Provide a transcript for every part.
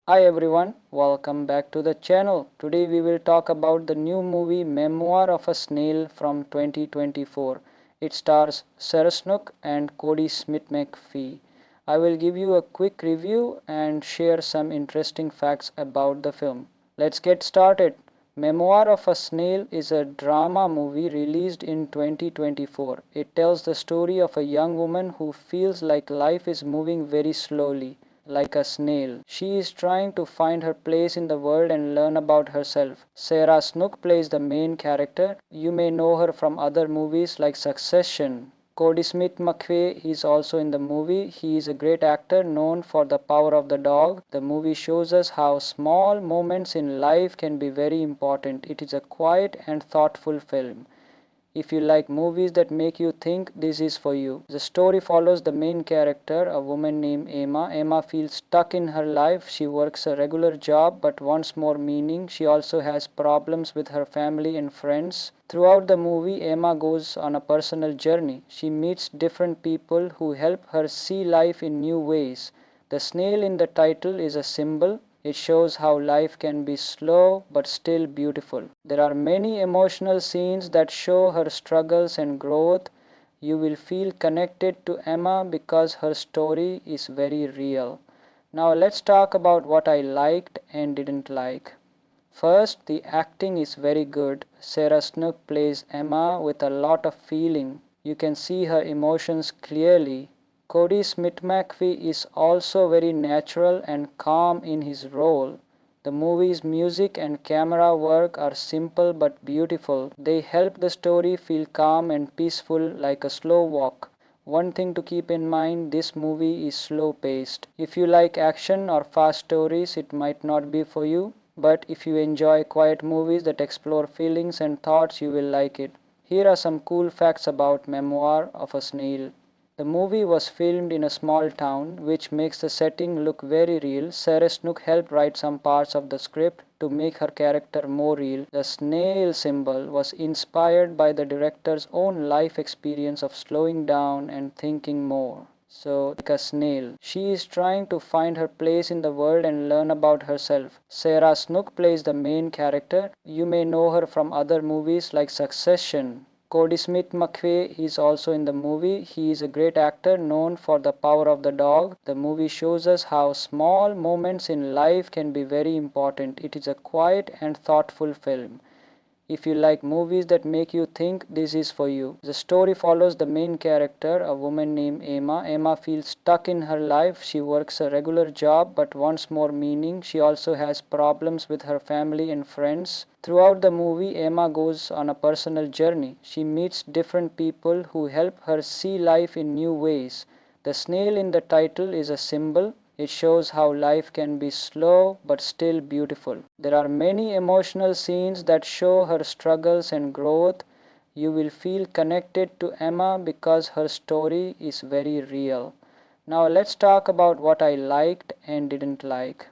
Hi everyone, welcome back to the channel. Today we will talk about the new movie Memoir of a Snail from 2024. It stars Sarah Snook and Cody Smith McPhee. I will give you a quick review and share some interesting facts about the film. Let's get started. Memoir of a Snail is a drama movie released in 2024. It tells the story of a young woman who feels like life is moving very slowly like a snail. She is trying to find her place in the world and learn about herself. Sarah Snook plays the main character. You may know her from other movies like Succession. Cody Smith McVeigh is also in the movie. He is a great actor known for The Power of the Dog. The movie shows us how small moments in life can be very important. It is a quiet and thoughtful film. If you like movies that make you think, this is for you. The story follows the main character, a woman named Emma. Emma feels stuck in her life. She works a regular job but wants more meaning. She also has problems with her family and friends. Throughout the movie, Emma goes on a personal journey. She meets different people who help her see life in new ways. The snail in the title is a symbol. It shows how life can be slow but still beautiful. There are many emotional scenes that show her struggles and growth. You will feel connected to Emma because her story is very real. Now let's talk about what I liked and didn't like. First, the acting is very good. Sarah Snook plays Emma with a lot of feeling. You can see her emotions clearly. Cody Smith McPhee is also very natural and calm in his role. The movie's music and camera work are simple but beautiful. They help the story feel calm and peaceful like a slow walk. One thing to keep in mind, this movie is slow paced. If you like action or fast stories, it might not be for you. But if you enjoy quiet movies that explore feelings and thoughts, you will like it. Here are some cool facts about Memoir of a Snail. The movie was filmed in a small town, which makes the setting look very real. Sarah Snook helped write some parts of the script to make her character more real. The snail symbol was inspired by the director's own life experience of slowing down and thinking more. So, like a snail, she is trying to find her place in the world and learn about herself. Sarah Snook plays the main character. You may know her from other movies like Succession. Cody Smith McVeigh is also in the movie. He is a great actor known for The Power of the Dog. The movie shows us how small moments in life can be very important. It is a quiet and thoughtful film. If you like movies that make you think, this is for you. The story follows the main character, a woman named Emma. Emma feels stuck in her life. She works a regular job but wants more meaning. She also has problems with her family and friends. Throughout the movie, Emma goes on a personal journey. She meets different people who help her see life in new ways. The snail in the title is a symbol. It shows how life can be slow but still beautiful. There are many emotional scenes that show her struggles and growth. You will feel connected to Emma because her story is very real. Now let's talk about what I liked and didn't like.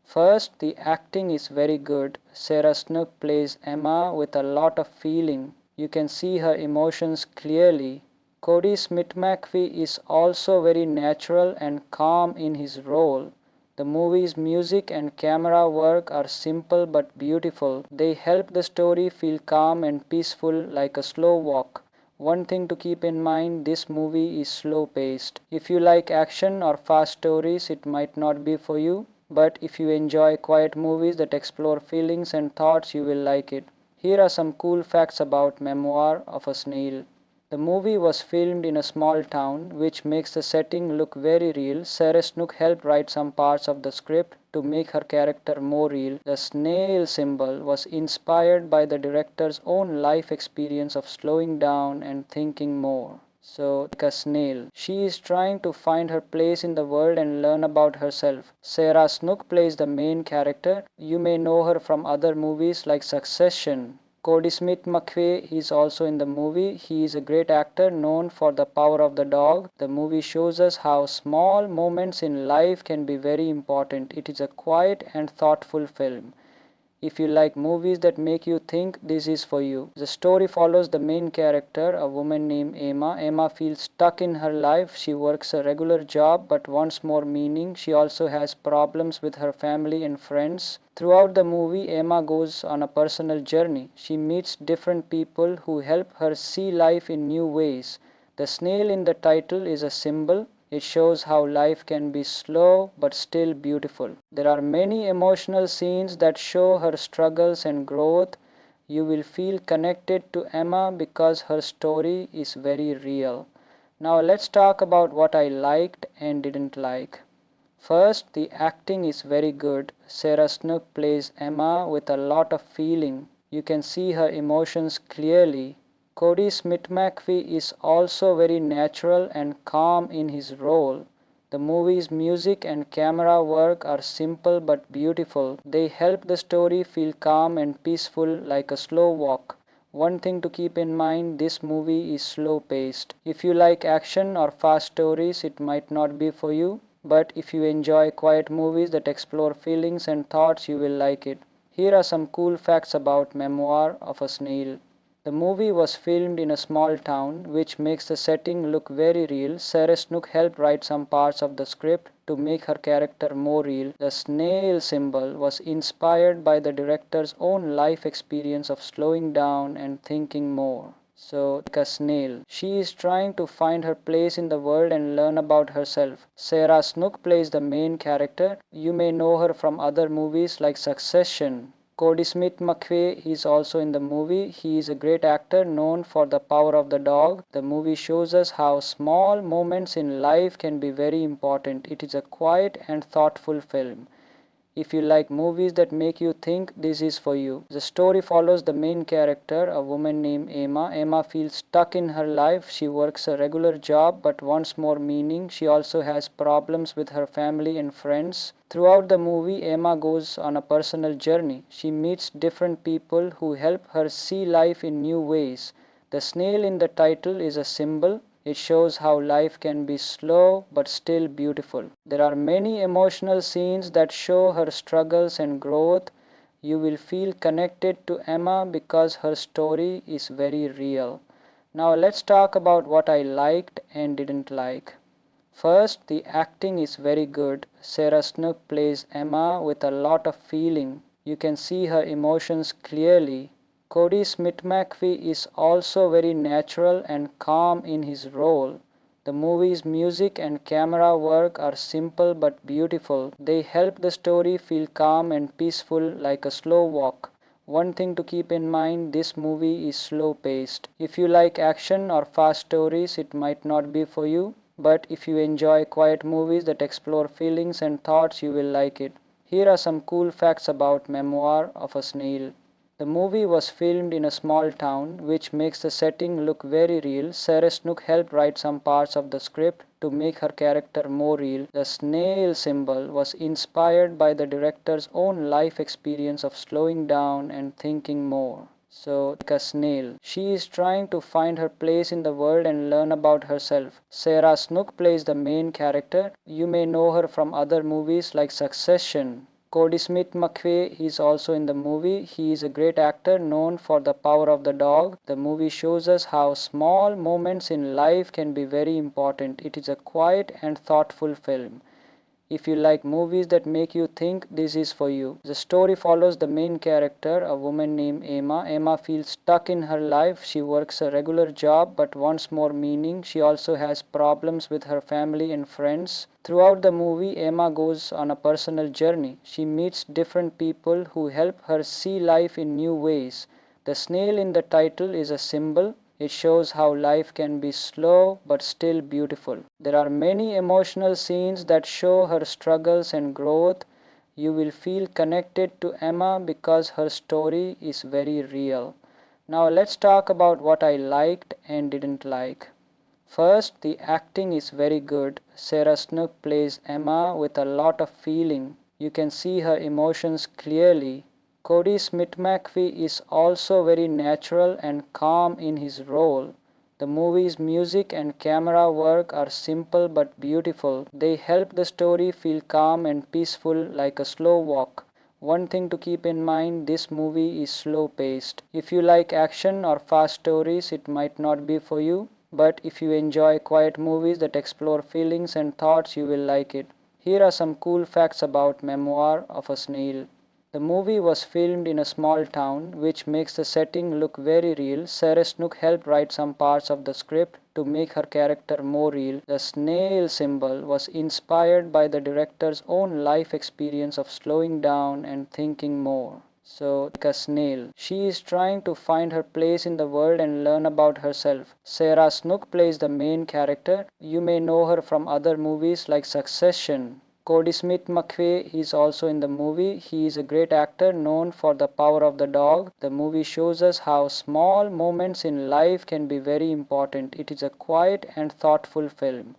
First, the acting is very good. Sarah Snook plays Emma with a lot of feeling. You can see her emotions clearly. Cody Smith McPhee is also very natural and calm in his role. The movie's music and camera work are simple but beautiful. They help the story feel calm and peaceful like a slow walk. One thing to keep in mind, this movie is slow paced. If you like action or fast stories, it might not be for you. But if you enjoy quiet movies that explore feelings and thoughts, you will like it. Here are some cool facts about Memoir of a Snail. The movie was filmed in a small town, which makes the setting look very real. Sarah Snook helped write some parts of the script to make her character more real. The snail symbol was inspired by the director's own life experience of slowing down and thinking more. So, like a snail, she is trying to find her place in the world and learn about herself. Sarah Snook plays the main character. You may know her from other movies like Succession. Cody Smith McVeigh is also in the movie. He is a great actor known for The Power of the Dog. The movie shows us how small moments in life can be very important. It is a quiet and thoughtful film. If you like movies that make you think, this is for you. The story follows the main character, a woman named Emma. Emma feels stuck in her life. She works a regular job but wants more meaning. She also has problems with her family and friends. Throughout the movie, Emma goes on a personal journey. She meets different people who help her see life in new ways. The snail in the title is a symbol. It shows how life can be slow but still beautiful. There are many emotional scenes that show her struggles and growth. You will feel connected to Emma because her story is very real. Now let's talk about what I liked and didn't like. First, the acting is very good. Sarah Snook plays Emma with a lot of feeling. You can see her emotions clearly. Cody Smith-McPhee is also very natural and calm in his role. The movie's music and camera work are simple but beautiful. They help the story feel calm and peaceful like a slow walk. One thing to keep in mind, this movie is slow paced. If you like action or fast stories, it might not be for you. But if you enjoy quiet movies that explore feelings and thoughts, you will like it. Here are some cool facts about Memoir of a Snail. The movie was filmed in a small town, which makes the setting look very real. Sarah Snook helped write some parts of the script to make her character more real. The snail symbol was inspired by the director's own life experience of slowing down and thinking more. So, like a snail, she is trying to find her place in the world and learn about herself. Sarah Snook plays the main character. You may know her from other movies like Succession. Cody Smith-McPhee is also in the movie. He is a great actor known for The Power of the Dog. The movie shows us how small moments in life can be very important. It is a quiet and thoughtful film. If you like movies that make you think, this is for you. The story follows the main character, a woman named Emma. Emma feels stuck in her life. She works a regular job but wants more meaning. She also has problems with her family and friends. Throughout the movie, Emma goes on a personal journey. She meets different people who help her see life in new ways. The snail in the title is a symbol. It shows how life can be slow but still beautiful. There are many emotional scenes that show her struggles and growth. You will feel connected to Emma because her story is very real. Now let's talk about what I liked and didn't like. First, the acting is very good. Sarah Snook plays Emma with a lot of feeling. You can see her emotions clearly. Cody Smith-McPhee is also very natural and calm in his role. The movie's music and camera work are simple but beautiful. They help the story feel calm and peaceful like a slow walk. One thing to keep in mind, this movie is slow paced. If you like action or fast stories, it might not be for you. But if you enjoy quiet movies that explore feelings and thoughts, you will like it. Here are some cool facts about Memoir of a Snail. The movie was filmed in a small town, which makes the setting look very real. Sarah Snook helped write some parts of the script to make her character more real. The snail symbol was inspired by the director's own life experience of slowing down and thinking more. So, like a snail, she is trying to find her place in the world and learn about herself. Sarah Snook plays the main character. You may know her from other movies like Succession. Cody Smith-McPhee is also in the movie. He is a great actor known for The Power of the Dog. The movie shows us how small moments in life can be very important. It is a quiet and thoughtful film. If you like movies that make you think, this is for you. The story follows the main character, a woman named Emma. Emma feels stuck in her life. She works a regular job but wants more meaning. She also has problems with her family and friends. Throughout the movie, Emma goes on a personal journey. She meets different people who help her see life in new ways. The snail in the title is a symbol. It shows how life can be slow but still beautiful. There are many emotional scenes that show her struggles and growth. You will feel connected to Emma because her story is very real. Now let's talk about what I liked and didn't like. First, the acting is very good. Sarah Snook plays Emma with a lot of feeling. You can see her emotions clearly. Cody Smith-McPhee is also very natural and calm in his role. The movie's music and camera work are simple but beautiful. They help the story feel calm and peaceful like a slow walk. One thing to keep in mind, this movie is slow paced. If you like action or fast stories, it might not be for you, but if you enjoy quiet movies that explore feelings and thoughts, you will like it. Here are some cool facts about Memoir of a Snail. The movie was filmed in a small town, which makes the setting look very real. Sarah Snook helped write some parts of the script to make her character more real. The snail symbol was inspired by the director's own life experience of slowing down and thinking more. So, like a snail, she is trying to find her place in the world and learn about herself. Sarah Snook plays the main character. You may know her from other movies like Succession. Cody Smith McPhee is also in the movie. He is a great actor known for The Power of the Dog. The movie shows us how small moments in life can be very important. It is a quiet and thoughtful film.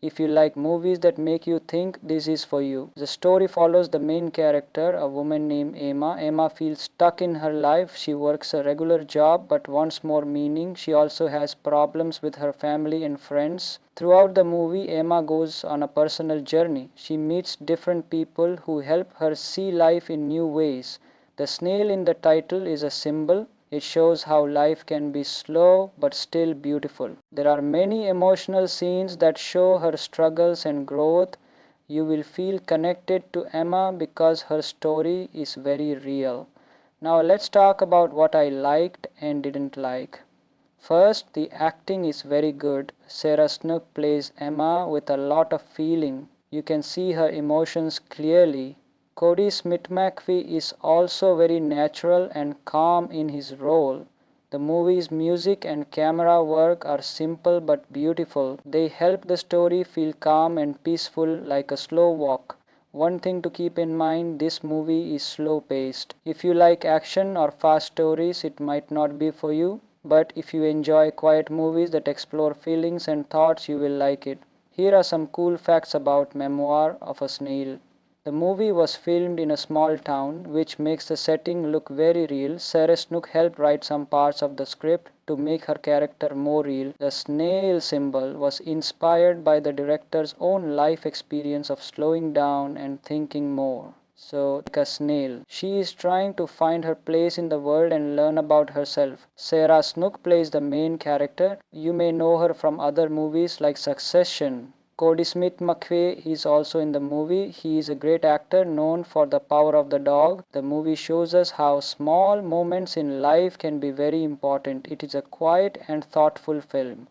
If you like movies that make you think, this is for you. The story follows the main character, a woman named Emma. Emma feels stuck in her life. She works a regular job but wants more meaning. She also has problems with her family and friends. Throughout the movie, Emma goes on a personal journey. She meets different people who help her see life in new ways. The snail in the title is a symbol. It shows how life can be slow but still beautiful. There are many emotional scenes that show her struggles and growth. You will feel connected to Emma because her story is very real. Now let's talk about what I liked and didn't like. First, the acting is very good. Sarah Snook plays Emma with a lot of feeling. You can see her emotions clearly. Cody Smith-McPhee is also very natural and calm in his role. The movie's music and camera work are simple but beautiful. They help the story feel calm and peaceful like a slow walk. One thing to keep in mind, this movie is slow paced. If you like action or fast stories, it might not be for you, but if you enjoy quiet movies that explore feelings and thoughts, you will like it. Here are some cool facts about Memoir of a Snail. The movie was filmed in a small town, which makes the setting look very real. Sarah Snook helped write some parts of the script to make her character more real. The snail symbol was inspired by the director's own life experience of slowing down and thinking more. So, like a snail, she is trying to find her place in the world and learn about herself. Sarah Snook plays the main character. You may know her from other movies like Succession. Cody Smith McPhee is also in the movie. He is a great actor known for The Power of the Dog. The movie shows us how small moments in life can be very important. It is a quiet and thoughtful film.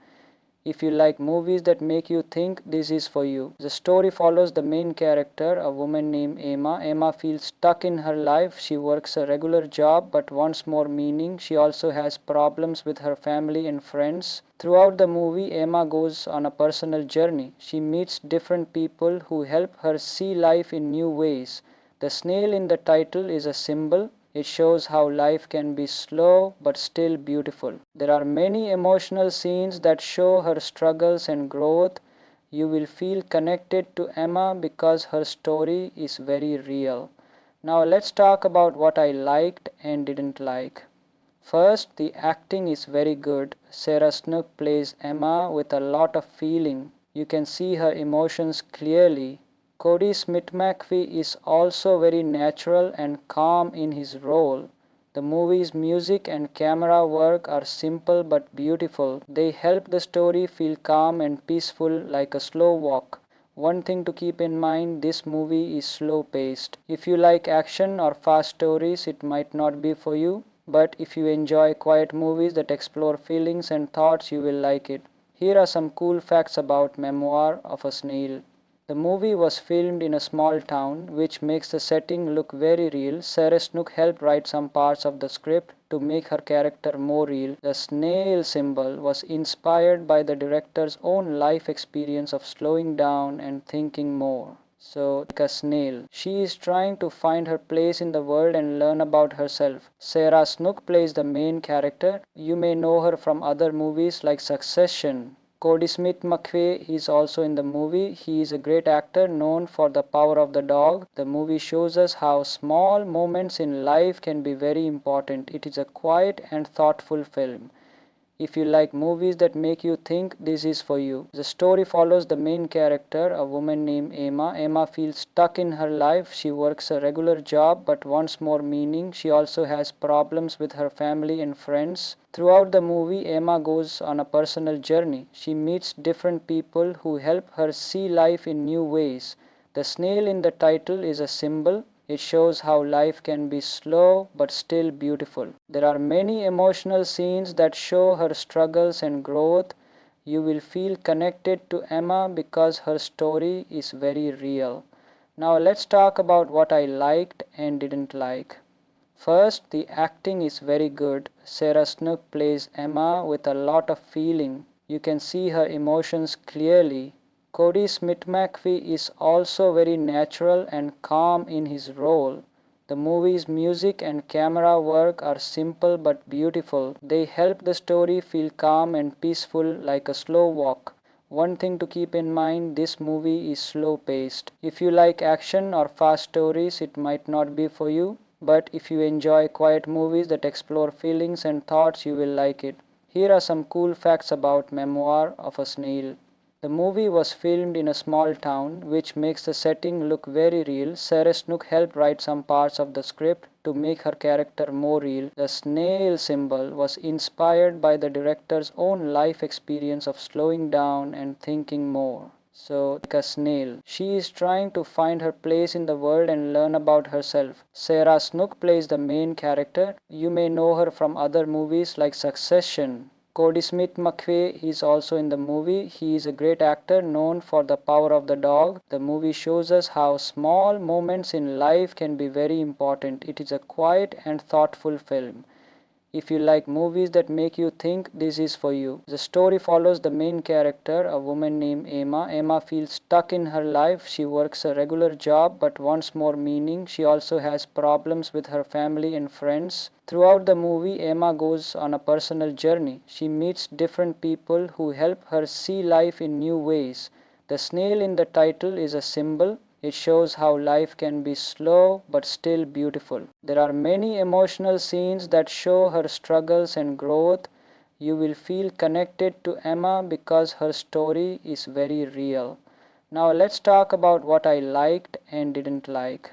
If you like movies that make you think, this is for you. The story follows the main character, a woman named Emma. Emma feels stuck in her life. She works a regular job but wants more meaning. She also has problems with her family and friends. Throughout the movie, Emma goes on a personal journey. She meets different people who help her see life in new ways. The snail in the title is a symbol. It shows how life can be slow but still beautiful. There are many emotional scenes that show her struggles and growth. You will feel connected to Emma because her story is very real. Now let's talk about what I liked and didn't like. First, the acting is very good. Sarah Snook plays Emma with a lot of feeling. You can see her emotions clearly. Cody Smith-McPhee is also very natural and calm in his role. The movie's music and camera work are simple but beautiful. They help the story feel calm and peaceful like a slow walk. One thing to keep in mind, this movie is slow paced. If you like action or fast stories, it might not be for you, but if you enjoy quiet movies that explore feelings and thoughts, you will like it. Here are some cool facts about Memoir of a Snail. The movie was filmed in a small town, which makes the setting look very real. Sarah Snook helped write some parts of the script to make her character more real. The snail symbol was inspired by the director's own life experience of slowing down and thinking more. So, like a snail, she is trying to find her place in the world and learn about herself. Sarah Snook plays the main character. You may know her from other movies like Succession. Cody Smith McPhee is also in the movie. He is a great actor known for The Power of the Dog. The movie shows us how small moments in life can be very important. It is a quiet and thoughtful film. If you like movies that make you think, this is for you. The story follows the main character, a woman named Emma. Emma feels stuck in her life. She works a regular job but wants more meaning. She also has problems with her family and friends. Throughout the movie, Emma goes on a personal journey. She meets different people who help her see life in new ways. The snail in the title is a symbol. It shows how life can be slow but still beautiful. There are many emotional scenes that show her struggles and growth. You will feel connected to Emma because her story is very real. Now let's talk about what I liked and didn't like. First, the acting is very good. Sarah Snook plays Emma with a lot of feeling. You can see her emotions clearly. Cody Smith-McPhee is also very natural and calm in his role. The movie's music and camera work are simple but beautiful. They help the story feel calm and peaceful like a slow walk. One thing to keep in mind, this movie is slow paced. If you like action or fast stories, it might not be for you. But if you enjoy quiet movies that explore feelings and thoughts, you will like it. Here are some cool facts about Memoir of a Snail. The movie was filmed in a small town, which makes the setting look very real. Sarah Snook helped write some parts of the script to make her character more real. The snail symbol was inspired by the director's own life experience of slowing down and thinking more. So, like a snail, she is trying to find her place in the world and learn about herself. Sarah Snook plays the main character. You may know her from other movies like Succession. Cody Smith-McPhee is also in the movie. He is a great actor known for The Power of the Dog. The movie shows us how small moments in life can be very important. It is a quiet and thoughtful film. If you like movies that make you think, this is for you. The story follows the main character, a woman named Emma. Emma feels stuck in her life. She works a regular job but wants more meaning. She also has problems with her family and friends. Throughout the movie, Emma goes on a personal journey. She meets different people who help her see life in new ways. The snail in the title is a symbol. It shows how life can be slow but still beautiful. There are many emotional scenes that show her struggles and growth. You will feel connected to Emma because her story is very real. Now let's talk about what I liked and didn't like.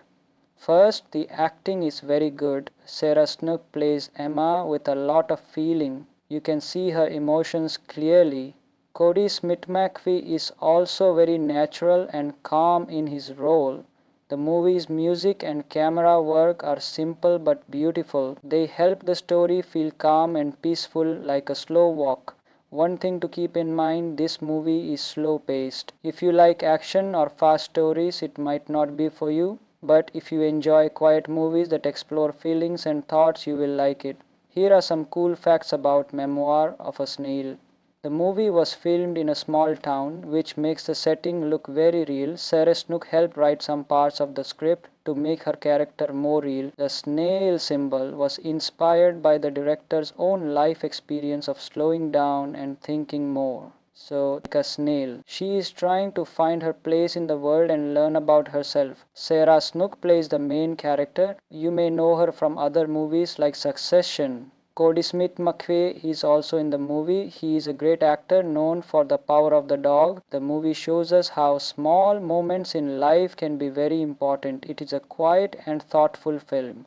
First, the acting is very good. Sarah Snook plays Emma with a lot of feeling. You can see her emotions clearly. Cody Smith-McPhee is also very natural and calm in his role. The movie's music and camera work are simple but beautiful. They help the story feel calm and peaceful like a slow walk. One thing to keep in mind, this movie is slow paced. If you like action or fast stories, it might not be for you. But if you enjoy quiet movies that explore feelings and thoughts, you will like it. Here are some cool facts about Memoir of a Snail. The movie was filmed in a small town, which makes the setting look very real. Sarah Snook helped write some parts of the script to make her character more real. The snail symbol was inspired by the director's own life experience of slowing down and thinking more. So, like a snail, she is trying to find her place in the world and learn about herself. Sarah Snook plays the main character. You may know her from other movies like Succession. Cody Smith-McPhee is also in the movie. He is a great actor known for The Power of the Dog. The movie shows us how small moments in life can be very important. It is a quiet and thoughtful film.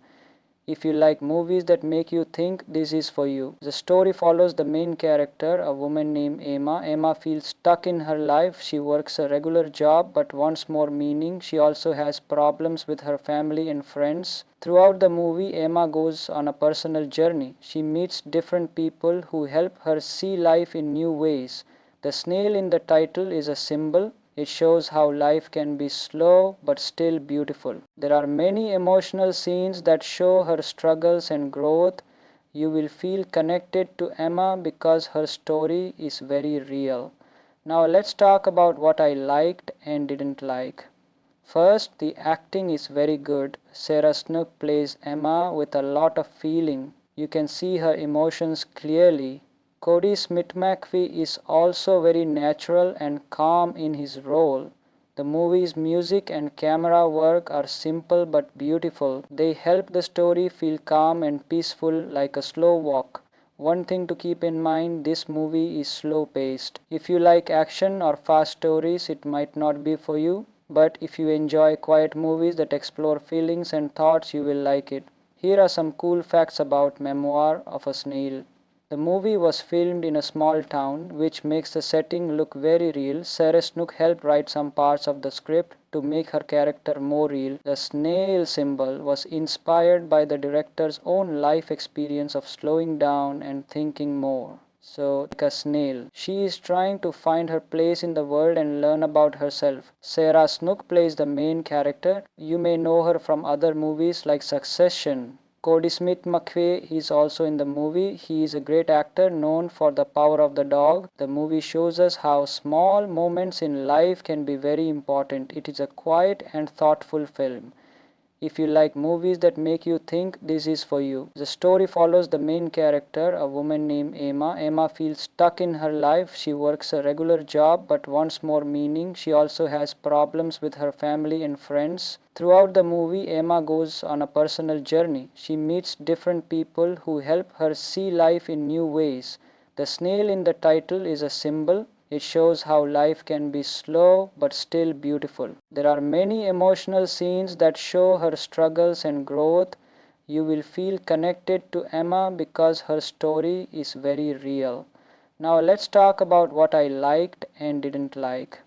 If you like movies that make you think, this is for you. The story follows the main character, a woman named Emma. Emma feels stuck in her life. She works a regular job but wants more meaning. She also has problems with her family and friends. Throughout the movie, Emma goes on a personal journey. She meets different people who help her see life in new ways. The snail in the title is a symbol. It shows how life can be slow but still beautiful. There are many emotional scenes that show her struggles and growth. You will feel connected to Emma because her story is very real. Now let's talk about what I liked and didn't like. First, the acting is very good. Sarah Snook plays Emma with a lot of feeling. You can see her emotions clearly. Cody Smith-McPhee is also very natural and calm in his role. The movie's music and camera work are simple but beautiful. They help the story feel calm and peaceful like a slow walk. One thing to keep in mind, this movie is slow paced. If you like action or fast stories, it might not be for you, but if you enjoy quiet movies that explore feelings and thoughts, you will like it. Here are some cool facts about Memoir of a Snail. The movie was filmed in a small town, which makes the setting look very real. Sarah Snook helped write some parts of the script to make her character more real. The snail symbol was inspired by the director's own life experience of slowing down and thinking more. So, like a snail, she is trying to find her place in the world and learn about herself. Sarah Snook plays the main character. You may know her from other movies like Succession. Cody Smith McPhee is also in the movie. He is a great actor known for The Power of the Dog. The movie shows us how small moments in life can be very important. It is a quiet and thoughtful film. If you like movies that make you think, this is for you. The story follows the main character, a woman named Emma. Emma feels stuck in her life. She works a regular job but wants more meaning. She also has problems with her family and friends. Throughout the movie, Emma goes on a personal journey. She meets different people who help her see life in new ways. The snail in the title is a symbol. It shows how life can be slow but still beautiful. There are many emotional scenes that show her struggles and growth. You will feel connected to Emma because her story is very real. Now let's talk about what I liked and didn't like.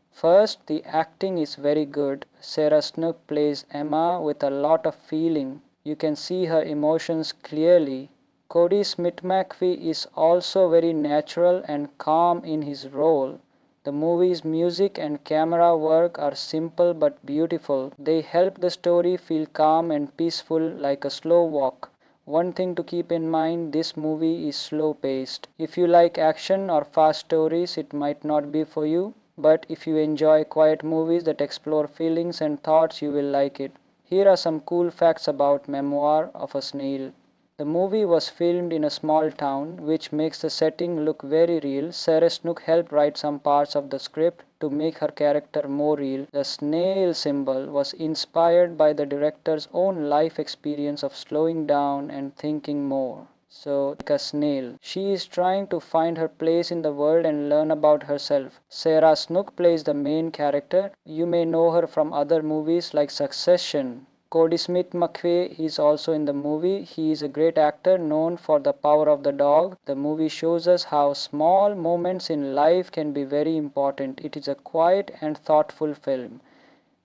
First, the acting is very good. Sarah Snook plays Emma with a lot of feeling. You can see her emotions clearly. Cody Smith McPhee is also very natural and calm in his role. The movie's music and camera work are simple but beautiful. They help the story feel calm and peaceful like a slow walk. One thing to keep in mind, this movie is slow paced. If you like action or fast stories, it might not be for you, but if you enjoy quiet movies that explore feelings and thoughts, you will like it. Here are some cool facts about Memoir of a Snail. The movie was filmed in a small town, which makes the setting look very real. Sarah Snook helped write some parts of the script to make her character more real. The snail symbol was inspired by the director's own life experience of slowing down and thinking more. So, like a snail, she is trying to find her place in the world and learn about herself. Sarah Snook plays the main character. You may know her from other movies like Succession. Cody Smith McPhee is also in the movie. He is a great actor known for The Power of the Dog. The movie shows us how small moments in life can be very important. It is a quiet and thoughtful film.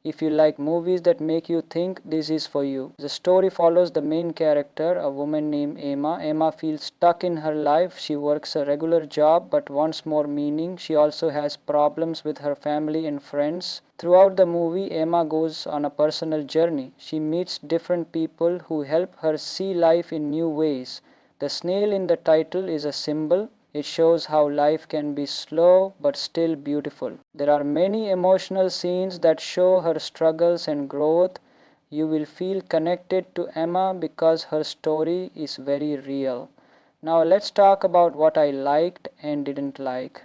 If you like movies that make you think, this is for you. The story follows the main character, a woman named Emma. Emma feels stuck in her life. She works a regular job but wants more meaning. She also has problems with her family and friends. Throughout the movie, Emma goes on a personal journey. She meets different people who help her see life in new ways. The snail in the title is a symbol. It shows how life can be slow but still beautiful. There are many emotional scenes that show her struggles and growth. You will feel connected to Emma because her story is very real. Now let's talk about what I liked and didn't like.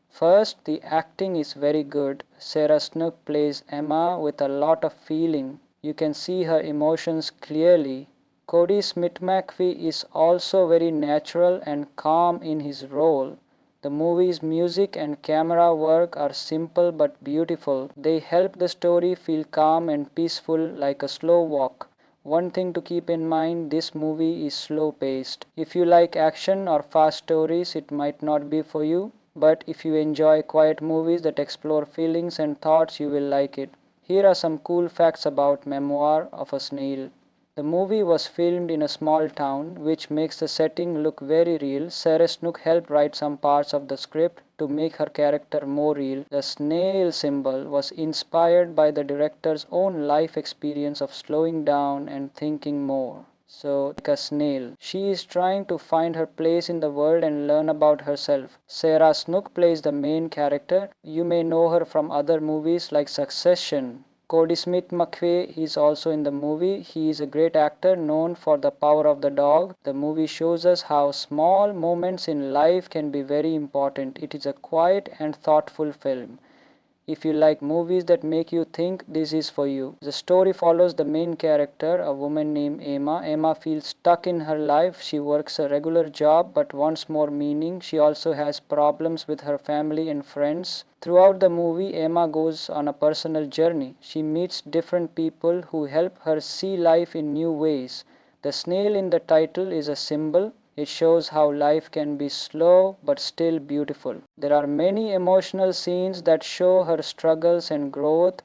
First, the acting is very good. Sarah Snook plays Emma with a lot of feeling. You can see her emotions clearly. Cody Smith McPhee is also very natural and calm in his role. The movie's music and camera work are simple but beautiful. They help the story feel calm and peaceful like a slow walk. One thing to keep in mind, this movie is slow paced. If you like action or fast stories, it might not be for you, but if you enjoy quiet movies that explore feelings and thoughts, you will like it. Here are some cool facts about Memoir of a Snail. The movie was filmed in a small town, which makes the setting look very real. Sarah Snook helped write some parts of the script to make her character more real. The snail symbol was inspired by the director's own life experience of slowing down and thinking more. So, like a snail, she is trying to find her place in the world and learn about herself. Sarah Snook plays the main character. You may know her from other movies like Succession. Cody Smith McPhee is also in the movie. He is a great actor known for The Power of the Dog. The movie shows us how small moments in life can be very important. It is a quiet and thoughtful film. If you like movies that make you think, this is for you. The story follows the main character, a woman named Emma. Emma feels stuck in her life. She works a regular job but wants more meaning. She also has problems with her family and friends. Throughout the movie, Emma goes on a personal journey. She meets different people who help her see life in new ways. The snail in the title is a symbol. It shows how life can be slow but still beautiful. There are many emotional scenes that show her struggles and growth.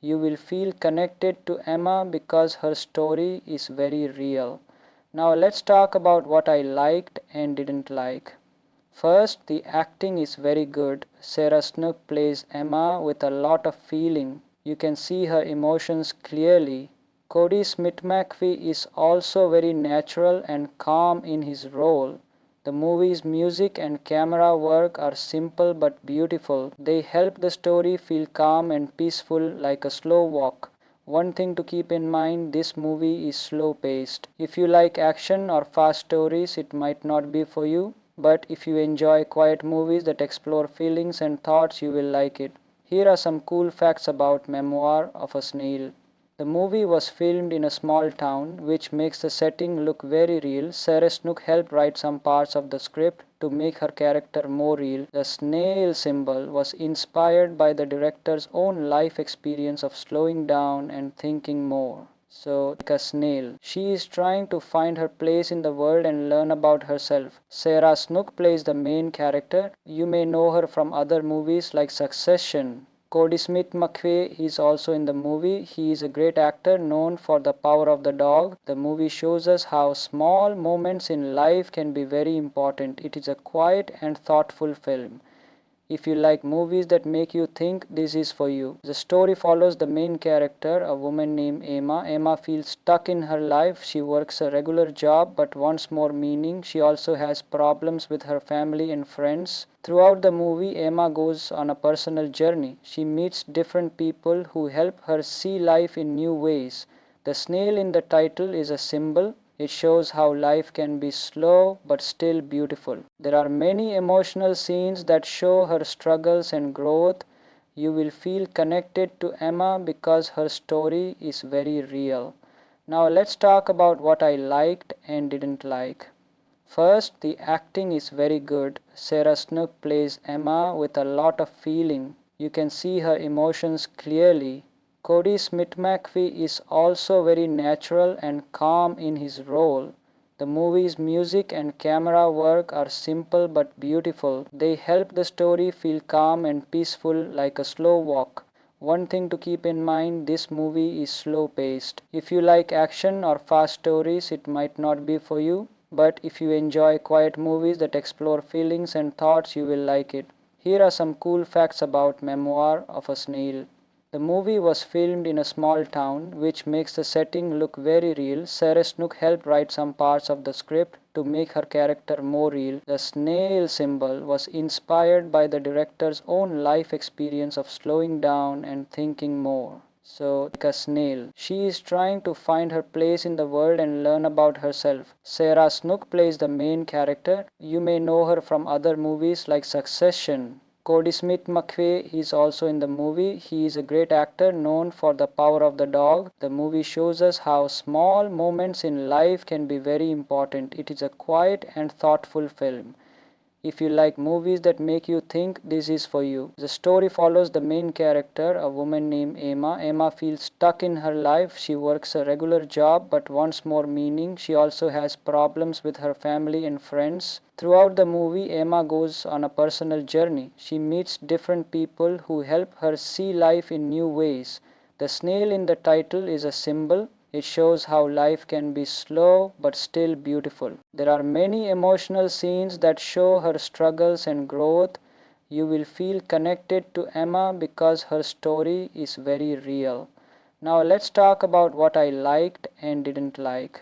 You will feel connected to Emma because her story is very real. Now let's talk about what I liked and didn't like. First, the acting is very good. Sarah Snook plays Emma with a lot of feeling. You can see her emotions clearly. Cody Smith-McPhee is also very natural and calm in his role. The movie's music and camera work are simple but beautiful. They help the story feel calm and peaceful like a slow walk. One thing to keep in mind, this movie is slow paced. If you like action or fast stories, it might not be for you. But if you enjoy quiet movies that explore feelings and thoughts, you will like it. Here are some cool facts about Memoir of a Snail. The movie was filmed in a small town, which makes the setting look very real. Sarah Snook helped write some parts of the script to make her character more real. The snail symbol was inspired by the director's own life experience of slowing down and thinking more. So, like a snail, she is trying to find her place in the world and learn about herself. Sarah Snook plays the main character. You may know her from other movies like Succession. Cody Smith-McPhee is also in the movie. He is a great actor known for The Power of the Dog. The movie shows us how small moments in life can be very important. It is a quiet and thoughtful film. If you like movies that make you think, this is for you. The story follows the main character, a woman named Emma. Emma feels stuck in her life. She works a regular job but wants more meaning. She also has problems with her family and friends. Throughout the movie, Emma goes on a personal journey. She meets different people who help her see life in new ways. The snail in the title is a symbol. It shows how life can be slow but still beautiful. There are many emotional scenes that show her struggles and growth. You will feel connected to Emma because her story is very real. Now let's talk about what I liked and didn't like. First, the acting is very good. Sarah Snook plays Emma with a lot of feeling. You can see her emotions clearly. Cody Smith-McPhee is also very natural and calm in his role. The movie's music and camera work are simple but beautiful. They help the story feel calm and peaceful like a slow walk. One thing to keep in mind, this movie is slow paced. If you like action or fast stories, it might not be for you. But if you enjoy quiet movies that explore feelings and thoughts, you will like it. Here are some cool facts about Memoir of a Snail. The movie was filmed in a small town, which makes the setting look very real. Sarah Snook helped write some parts of the script to make her character more real. The snail symbol was inspired by the director's own life experience of slowing down and thinking more. So, like a snail, she is trying to find her place in the world and learn about herself. Sarah Snook plays the main character. You may know her from other movies like Succession. Cody Smith-McPhee is also in the movie. He is a great actor known for The Power of the Dog. The movie shows us how small moments in life can be very important. It is a quiet and thoughtful film. If you like movies that make you think, this is for you. The story follows the main character, a woman named Emma. Emma feels stuck in her life. She works a regular job but wants more meaning. She also has problems with her family and friends. Throughout the movie, Emma goes on a personal journey. She meets different people who help her see life in new ways. The snail in the title is a symbol. It shows how life can be slow but still beautiful. There are many emotional scenes that show her struggles and growth. You will feel connected to Emma because her story is very real. Now let's talk about what I liked and didn't like.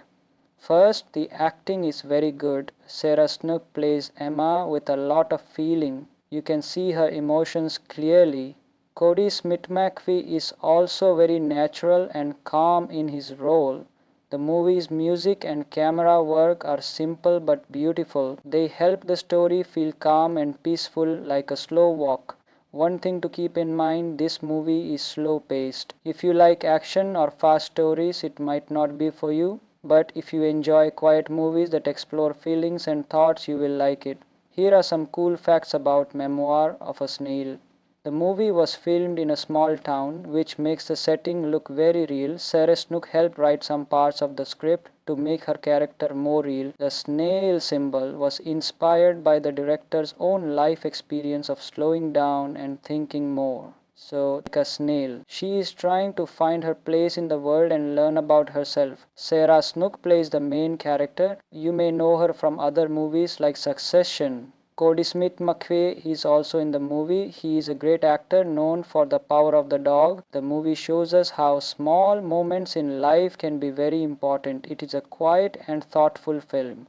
First, the acting is very good. Sarah Snook plays Emma with a lot of feeling. You can see her emotions clearly. Cody Smith-McPhee is also very natural and calm in his role. The movie's music and camera work are simple but beautiful. They help the story feel calm and peaceful like a slow walk. One thing to keep in mind, this movie is slow paced. If you like action or fast stories, it might not be for you, but if you enjoy quiet movies that explore feelings and thoughts, you will like it. Here are some cool facts about Memoir of a Snail. The movie was filmed in a small town, which makes the setting look very real. Sarah Snook helped write some parts of the script to make her character more real. The snail symbol was inspired by the director's own life experience of slowing down and thinking more. So, like a snail, she is trying to find her place in the world and learn about herself. Sarah Snook plays the main character. You may know her from other movies like Succession. Cody Smith McPhee is also in the movie. He is a great actor known for The Power of the Dog. The movie shows us how small moments in life can be very important. It is a quiet and thoughtful film.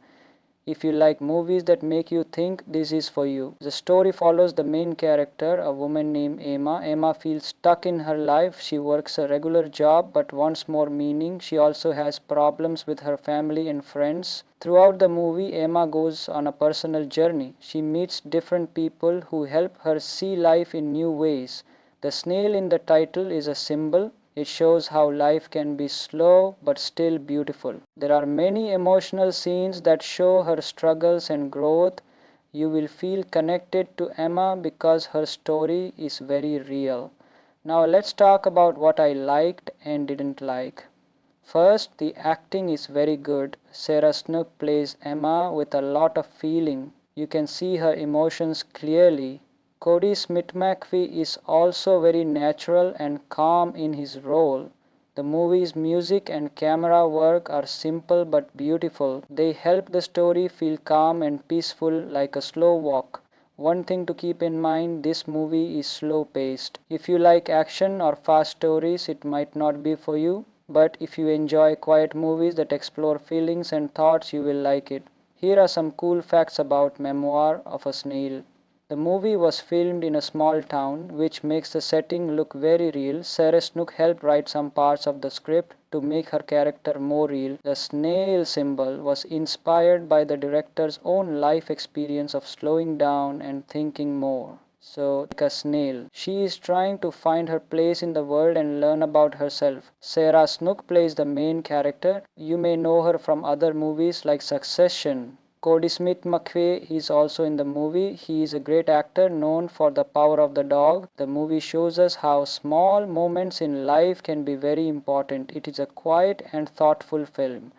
If you like movies that make you think, this is for you. The story follows the main character, a woman named Emma. Emma feels stuck in her life. She works a regular job but wants more meaning. She also has problems with her family and friends. Throughout the movie, Emma goes on a personal journey. She meets different people who help her see life in new ways. The snail in the title is a symbol. It shows how life can be slow but still beautiful. There are many emotional scenes that show her struggles and growth. You will feel connected to Emma because her story is very real. Now let's talk about what I liked and didn't like. First, the acting is very good. Sarah Snook plays Emma with a lot of feeling. You can see her emotions clearly. Cody Smith McPhee is also very natural and calm in his role. The movie's music and camera work are simple but beautiful. They help the story feel calm and peaceful like a slow walk. One thing to keep in mind, this movie is slow paced. If you like action or fast stories, it might not be for you, but if you enjoy quiet movies that explore feelings and thoughts, you will like it. Here are some cool facts about Memoir of a Snail. The movie was filmed in a small town, which makes the setting look very real. Sarah Snook helped write some parts of the script to make her character more real. The snail symbol was inspired by the director's own life experience of slowing down and thinking more. So, like a snail, she is trying to find her place in the world and learn about herself. Sarah Snook plays the main character. You may know her from other movies like Succession. Cody Smith McPhee is also in the movie. He is a great actor known for The Power of the Dog. The movie shows us how small moments in life can be very important. It is a quiet and thoughtful film.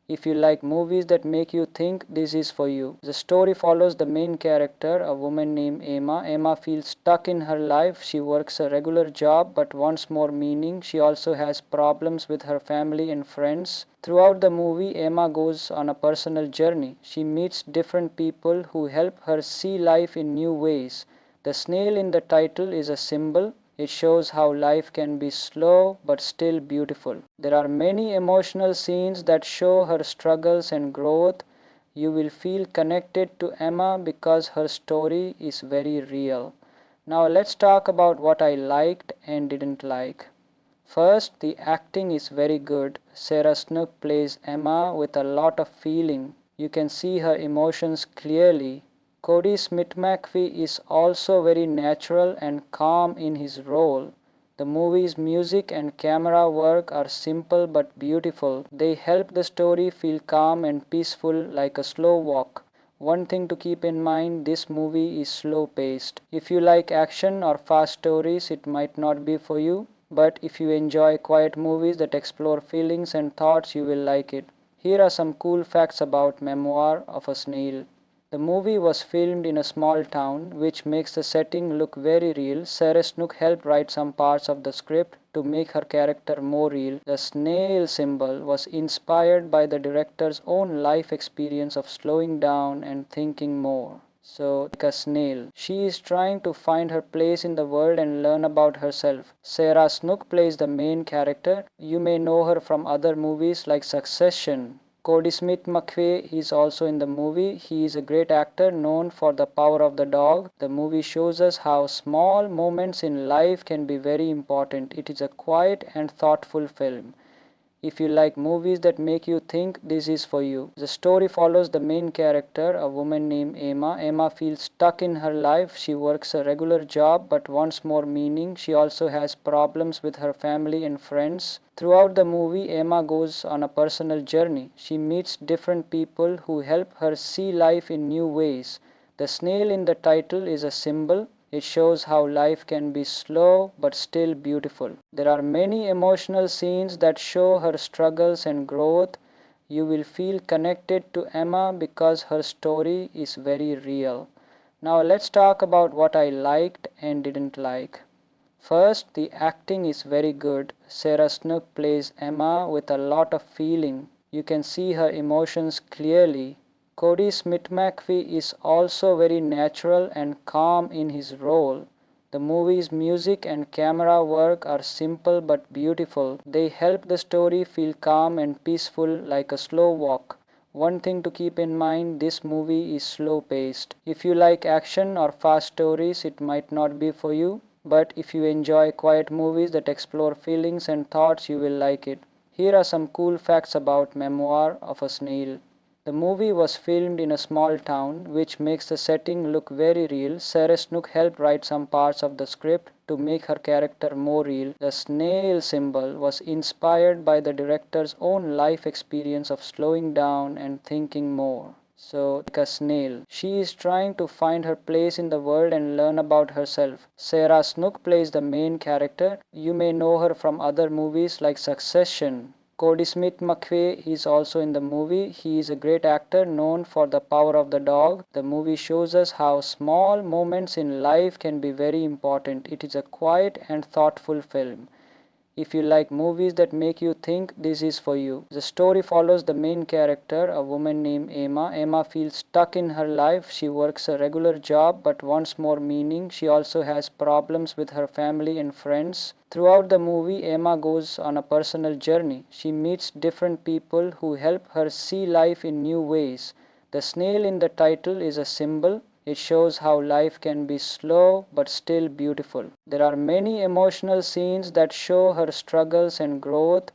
If you like movies that make you think, this is for you. The story follows the main character, a woman named Emma. Emma feels stuck in her life. She works a regular job but wants more meaning. She also has problems with her family and friends. Throughout the movie, Emma goes on a personal journey. She meets different people who help her see life in new ways. The snail in the title is a symbol. It shows how life can be slow but still beautiful. There are many emotional scenes that show her struggles and growth. You will feel connected to Emma because her story is very real. Now let's talk about what I liked and didn't like. First, the acting is very good. Sarah Snook plays Emma with a lot of feeling. You can see her emotions clearly. Cody Smith McPhee is also very natural and calm in his role. The movie's music and camera work are simple but beautiful. They help the story feel calm and peaceful like a slow walk. One thing to keep in mind, this movie is slow paced. If you like action or fast stories, it might not be for you, but if you enjoy quiet movies that explore feelings and thoughts, you will like it. Here are some cool facts about Memoir of a Snail. The movie was filmed in a small town, which makes the setting look very real. Sarah Snook helped write some parts of the script to make her character more real. The snail symbol was inspired by the director's own life experience of slowing down and thinking more. So, like a snail, she is trying to find her place in the world and learn about herself. Sarah Snook plays the main character. You may know her from other movies like Succession. Cody Smith McPhee is also in the movie. He is a great actor known for The Power of the Dog. The movie shows us how small moments in life can be very important. It is a quiet and thoughtful film. If you like movies that make you think, this is for you. The story follows the main character, a woman named Emma. Emma feels stuck in her life. She works a regular job but wants more meaning. She also has problems with her family and friends. Throughout the movie, Emma goes on a personal journey. She meets different people who help her see life in new ways. The snail in the title is a symbol. It shows how life can be slow but still beautiful. There are many emotional scenes that show her struggles and growth. You will feel connected to Emma because her story is very real. Now let's talk about what I liked and didn't like. First, the acting is very good. Sarah Snook plays Emma with a lot of feeling. You can see her emotions clearly. Cody Smith-McPhee is also very natural and calm in his role. The movie's music and camera work are simple but beautiful. They help the story feel calm and peaceful like a slow walk. One thing to keep in mind, this movie is slow paced. If you like action or fast stories, it might not be for you. But if you enjoy quiet movies that explore feelings and thoughts, you will like it. Here are some cool facts about Memoir of a Snail. The movie was filmed in a small town, which makes the setting look very real. Sarah Snook helped write some parts of the script to make her character more real. The snail symbol was inspired by the director's own life experience of slowing down and thinking more. So, like a snail, she is trying to find her place in the world and learn about herself. Sarah Snook plays the main character. You may know her from other movies like Succession. Cody Smith-McPhee is also in the movie. He is a great actor known for The Power of the Dog. The movie shows us how small moments in life can be very important. It is a quiet and thoughtful film. If you like movies that make you think, this is for you. The story follows the main character, a woman named Emma. Emma feels stuck in her life. She works a regular job but wants more meaning. She also has problems with her family and friends. Throughout the movie, Emma goes on a personal journey. She meets different people who help her see life in new ways. The snail in the title is a symbol. It shows how life can be slow but still beautiful. There are many emotional scenes that show her struggles and growth.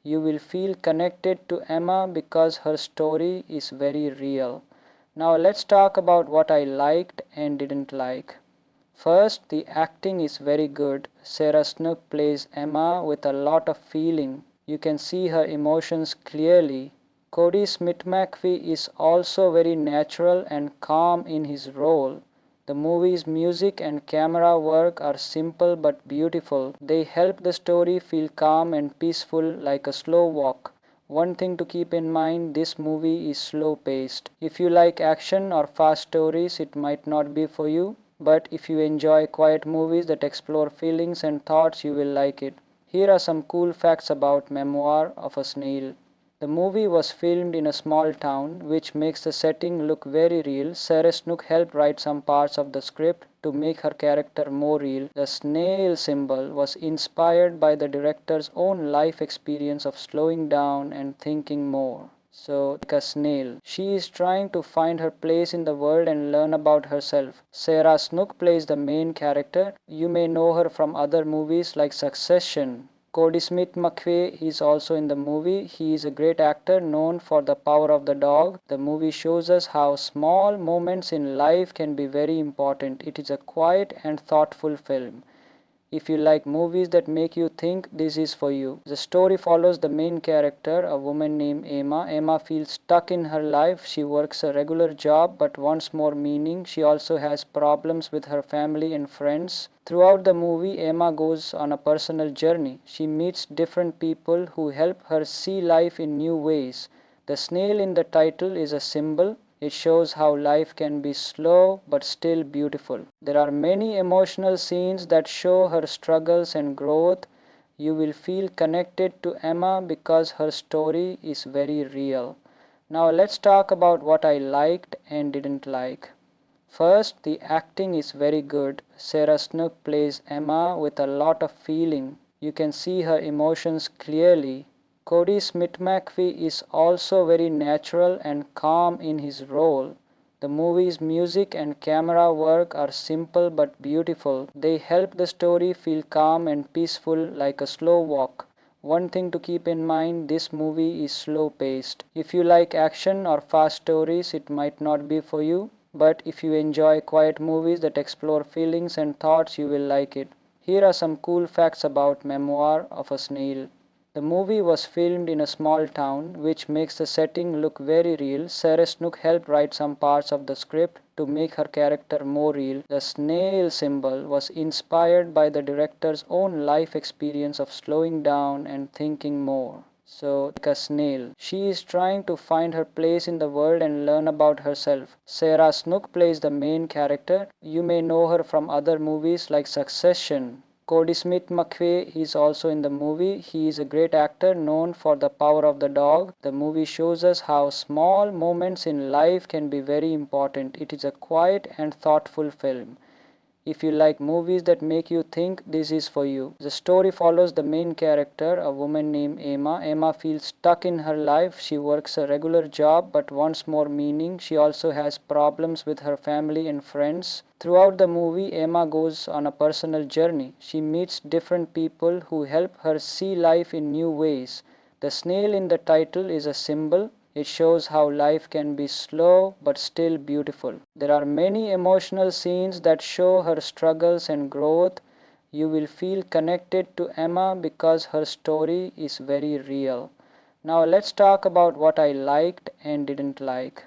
You will feel connected to Emma because her story is very real. Now let's talk about what I liked and didn't like. First, the acting is very good. Sarah Snook plays Emma with a lot of feeling. You can see her emotions clearly. Cody Smith-McPhee is also very natural and calm in his role. The movie's music and camera work are simple but beautiful. They help the story feel calm and peaceful like a slow walk. One thing to keep in mind, this movie is slow paced. If you like action or fast stories, it might not be for you. But if you enjoy quiet movies that explore feelings and thoughts, you will like it. Here are some cool facts about Memoir of a Snail. The movie was filmed in a small town, which makes the setting look very real. Sarah Snook helped write some parts of the script to make her character more real. The snail symbol was inspired by the director's own life experience of slowing down and thinking more. So, like a snail, she is trying to find her place in the world and learn about herself. Sarah Snook plays the main character. You may know her from other movies like Succession. Cody Smith-McPhee is also in the movie. He is a great actor known for The Power of the Dog. The movie shows us how small moments in life can be very important. It is a quiet and thoughtful film. If you like movies that make you think, this is for you. The story follows the main character, a woman named Emma. Emma feels stuck in her life. She works a regular job but wants more meaning. She also has problems with her family and friends. Throughout the movie, Emma goes on a personal journey. She meets different people who help her see life in new ways. The snail in the title is a symbol. It shows how life can be slow but still beautiful. There are many emotional scenes that show her struggles and growth. You will feel connected to Emma because her story is very real. Now let's talk about what I liked and didn't like. First, the acting is very good. Sarah Snook plays Emma with a lot of feeling. You can see her emotions clearly. Cody Smith-McPhee is also very natural and calm in his role. The movie's music and camera work are simple but beautiful. They help the story feel calm and peaceful like a slow walk. One thing to keep in mind, this movie is slow paced. If you like action or fast stories, it might not be for you, but if you enjoy quiet movies that explore feelings and thoughts, you will like it. Here are some cool facts about Memoir of a Snail. The movie was filmed in a small town, which makes the setting look very real. Sarah Snook helped write some parts of the script to make her character more real. The snail symbol was inspired by the director's own life experience of slowing down and thinking more. So, like a snail, she is trying to find her place in the world and learn about herself. Sarah Snook plays the main character. You may know her from other movies like Succession. Cody Smith McVeigh is also in the movie. He is a great actor known for The Power of the Dog. The movie shows us how small moments in life can be very important. It is a quiet and thoughtful film. If you like movies that make you think, this is for you. The story follows the main character, a woman named Emma. Emma feels stuck in her life. She works a regular job but wants more meaning. She also has problems with her family and friends. Throughout the movie, Emma goes on a personal journey. She meets different people who help her see life in new ways. The snail in the title is a symbol. It shows how life can be slow but still beautiful. There are many emotional scenes that show her struggles and growth. You will feel connected to Emma because her story is very real. Now let's talk about what I liked and didn't like.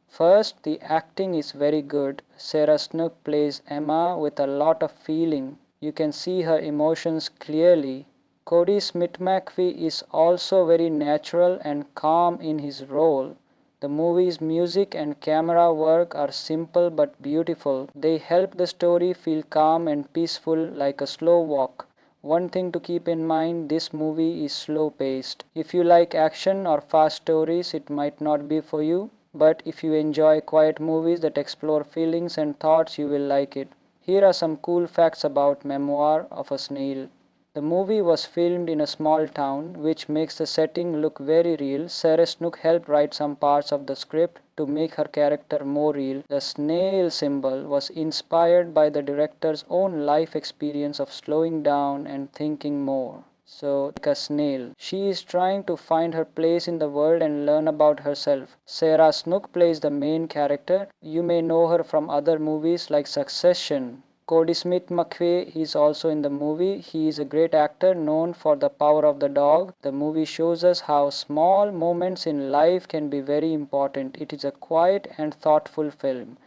First, the acting is very good. Sarah Snook plays Emma with a lot of feeling. You can see her emotions clearly. Cody Smith McPhee is also very natural and calm in his role. The movie's music and camera work are simple but beautiful. They help the story feel calm and peaceful like a slow walk. One thing to keep in mind, this movie is slow paced. If you like action or fast stories, it might not be for you, but if you enjoy quiet movies that explore feelings and thoughts, you will like it. Here are some cool facts about Memoir of a Snail. The movie was filmed in a small town, which makes the setting look very real. Sarah Snook helped write some parts of the script to make her character more real. The snail symbol was inspired by the director's own life experience of slowing down and thinking more. So, like a snail, she is trying to find her place in the world and learn about herself. Sarah Snook plays the main character. You may know her from other movies like Succession. Cody Smith McVeigh is also in the movie. He is a great actor known for The Power of the Dog. The movie shows us how small moments in life can be very important. It is a quiet and thoughtful film.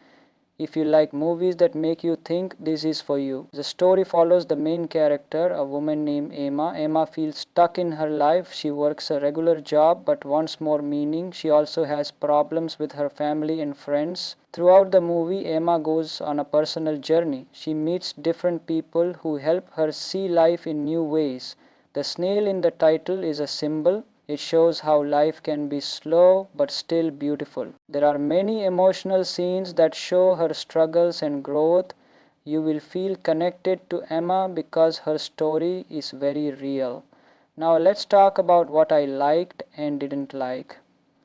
If you like movies that make you think, this is for you. The story follows the main character, a woman named Emma. Emma feels stuck in her life. She works a regular job but wants more meaning. She also has problems with her family and friends. Throughout the movie, Emma goes on a personal journey. She meets different people who help her see life in new ways. The snail in the title is a symbol. It shows how life can be slow but still beautiful. There are many emotional scenes that show her struggles and growth. You will feel connected to Emma because her story is very real. Now let's talk about what I liked and didn't like.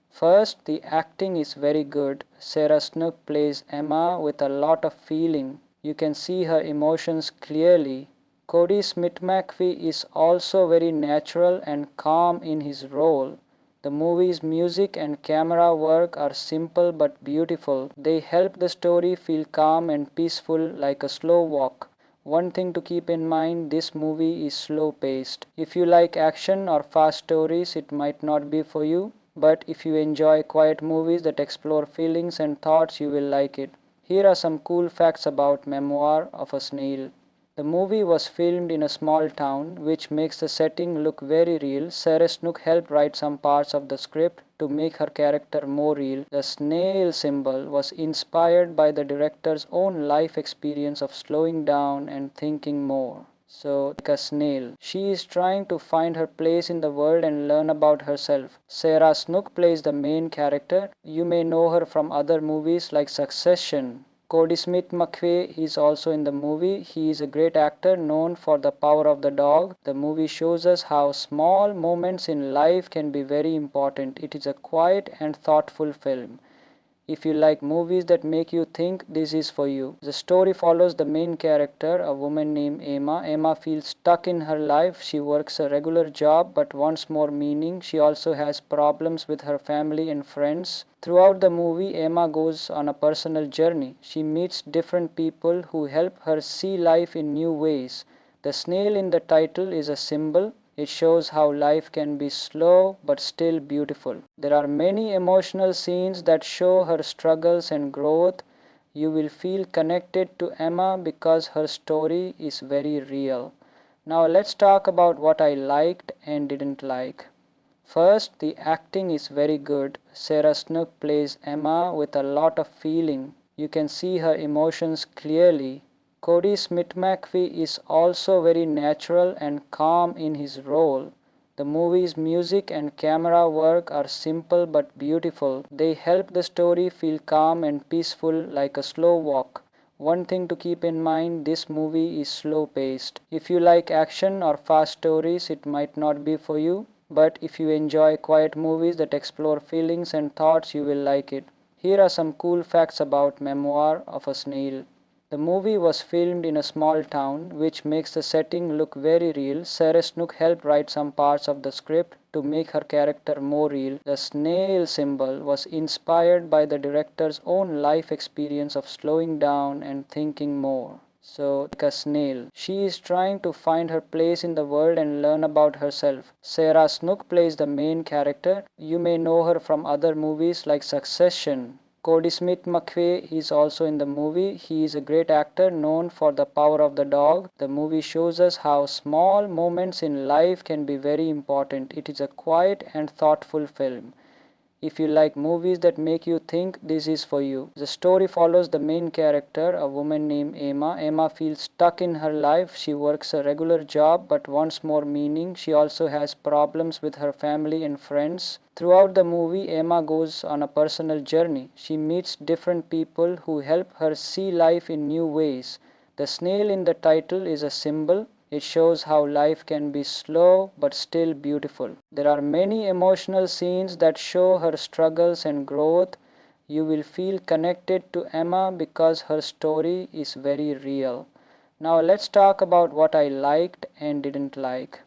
First, the acting is very good. Sarah Snook plays Emma with a lot of feeling. You can see her emotions clearly. Cody Smith McPhee is also very natural and calm in his role. The movie's music and camera work are simple but beautiful. They help the story feel calm and peaceful like a slow walk. One thing to keep in mind, this movie is slow paced. If you like action or fast stories, it might not be for you, but if you enjoy quiet movies that explore feelings and thoughts, you will like it. Here are some cool facts about Memoir of a Snail. The movie was filmed in a small town, which makes the setting look very real. Sarah Snook helped write some parts of the script to make her character more real. The snail symbol was inspired by the director's own life experience of slowing down and thinking more. So, like a snail, she is trying to find her place in the world and learn about herself. Sarah Snook plays the main character. You may know her from other movies like Succession. Cody Smith McVeigh is also in the movie. He is a great actor known for The Power of the Dog. The movie shows us how small moments in life can be very important. It is a quiet and thoughtful film. If you like movies that make you think, this is for you. The story follows the main character, a woman named Emma. Emma feels stuck in her life. She works a regular job but wants more meaning. She also has problems with her family and friends. Throughout the movie, Emma goes on a personal journey. She meets different people who help her see life in new ways. The snail in the title is a symbol. It shows how life can be slow but still beautiful. There are many emotional scenes that show her struggles and growth. You will feel connected to Emma because her story is very real. Now let's talk about what I liked and didn't like. First, the acting is very good. Sarah Snook plays Emma with a lot of feeling. You can see her emotions clearly. Cody Smith-McPhee is also very natural and calm in his role. The movie's music and camera work are simple but beautiful. They help the story feel calm and peaceful like a slow walk. One thing to keep in mind, this movie is slow paced. If you like action or fast stories, it might not be for you. But if you enjoy quiet movies that explore feelings and thoughts, you will like it. Here are some cool facts about Memoir of a Snail. The movie was filmed in a small town, which makes the setting look very real. Sarah Snook helped write some parts of the script to make her character more real. The snail symbol was inspired by the director's own life experience of slowing down and thinking more. So, like a snail, she is trying to find her place in the world and learn about herself. Sarah Snook plays the main character. You may know her from other movies like Succession. Cody Smith-McPhee is also in the movie. He is a great actor known for The Power of the Dog. The movie shows us how small moments in life can be very important. It is a quiet and thoughtful film. If you like movies that make you think, this is for you. The story follows the main character, a woman named Emma. Emma feels stuck in her life. She works a regular job but wants more meaning. She also has problems with her family and friends. Throughout the movie, Emma goes on a personal journey. She meets different people who help her see life in new ways. The snail in the title is a symbol. It shows how life can be slow but still beautiful. There are many emotional scenes that show her struggles and growth. You will feel connected to Emma because her story is very real. Now let's talk about what I liked and didn't like.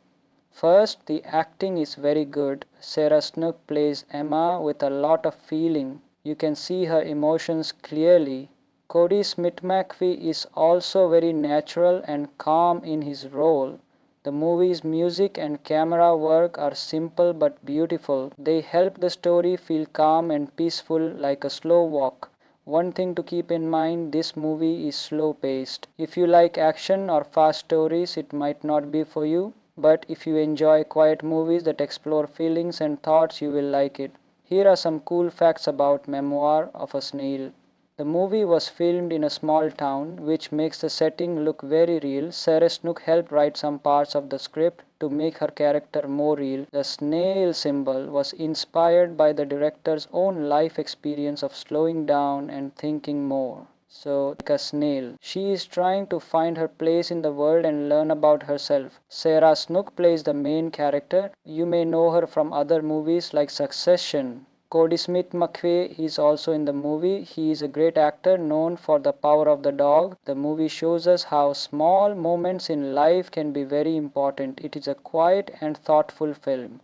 First, the acting is very good. Sarah Snook plays Emma with a lot of feeling. You can see her emotions clearly. Cody Smith-McPhee is also very natural and calm in his role. The movie's music and camera work are simple but beautiful. They help the story feel calm and peaceful like a slow walk. One thing to keep in mind, this movie is slow paced. If you like action or fast stories, it might not be for you. But if you enjoy quiet movies that explore feelings and thoughts, you will like it. Here are some cool facts about Memoir of a Snail. The movie was filmed in a small town, which makes the setting look very real. Sarah Snook helped write some parts of the script to make her character more real. The snail symbol was inspired by the director's own life experience of slowing down and thinking more. So, like a snail, she is trying to find her place in the world and learn about herself. Sarah Snook plays the main character. You may know her from other movies like Succession. Cody Smith-McPhee is also in the movie. He is a great actor known for The Power of the Dog. The movie shows us how small moments in life can be very important. It is a quiet and thoughtful film.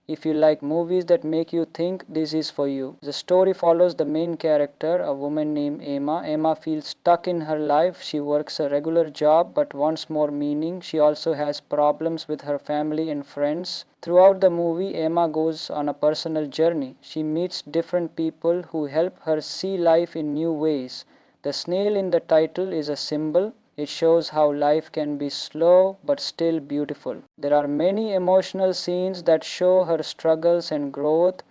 If you like movies that make you think, this is for you. The story follows the main character, a woman named Emma. Emma feels stuck in her life. She works a regular job but wants more meaning. She also has problems with her family and friends. Throughout the movie, Emma goes on a personal journey. She meets different people who help her see life in new ways. The snail in the title is a symbol. It shows how life can be slow but still beautiful. There are many emotional scenes that show her struggles and growth.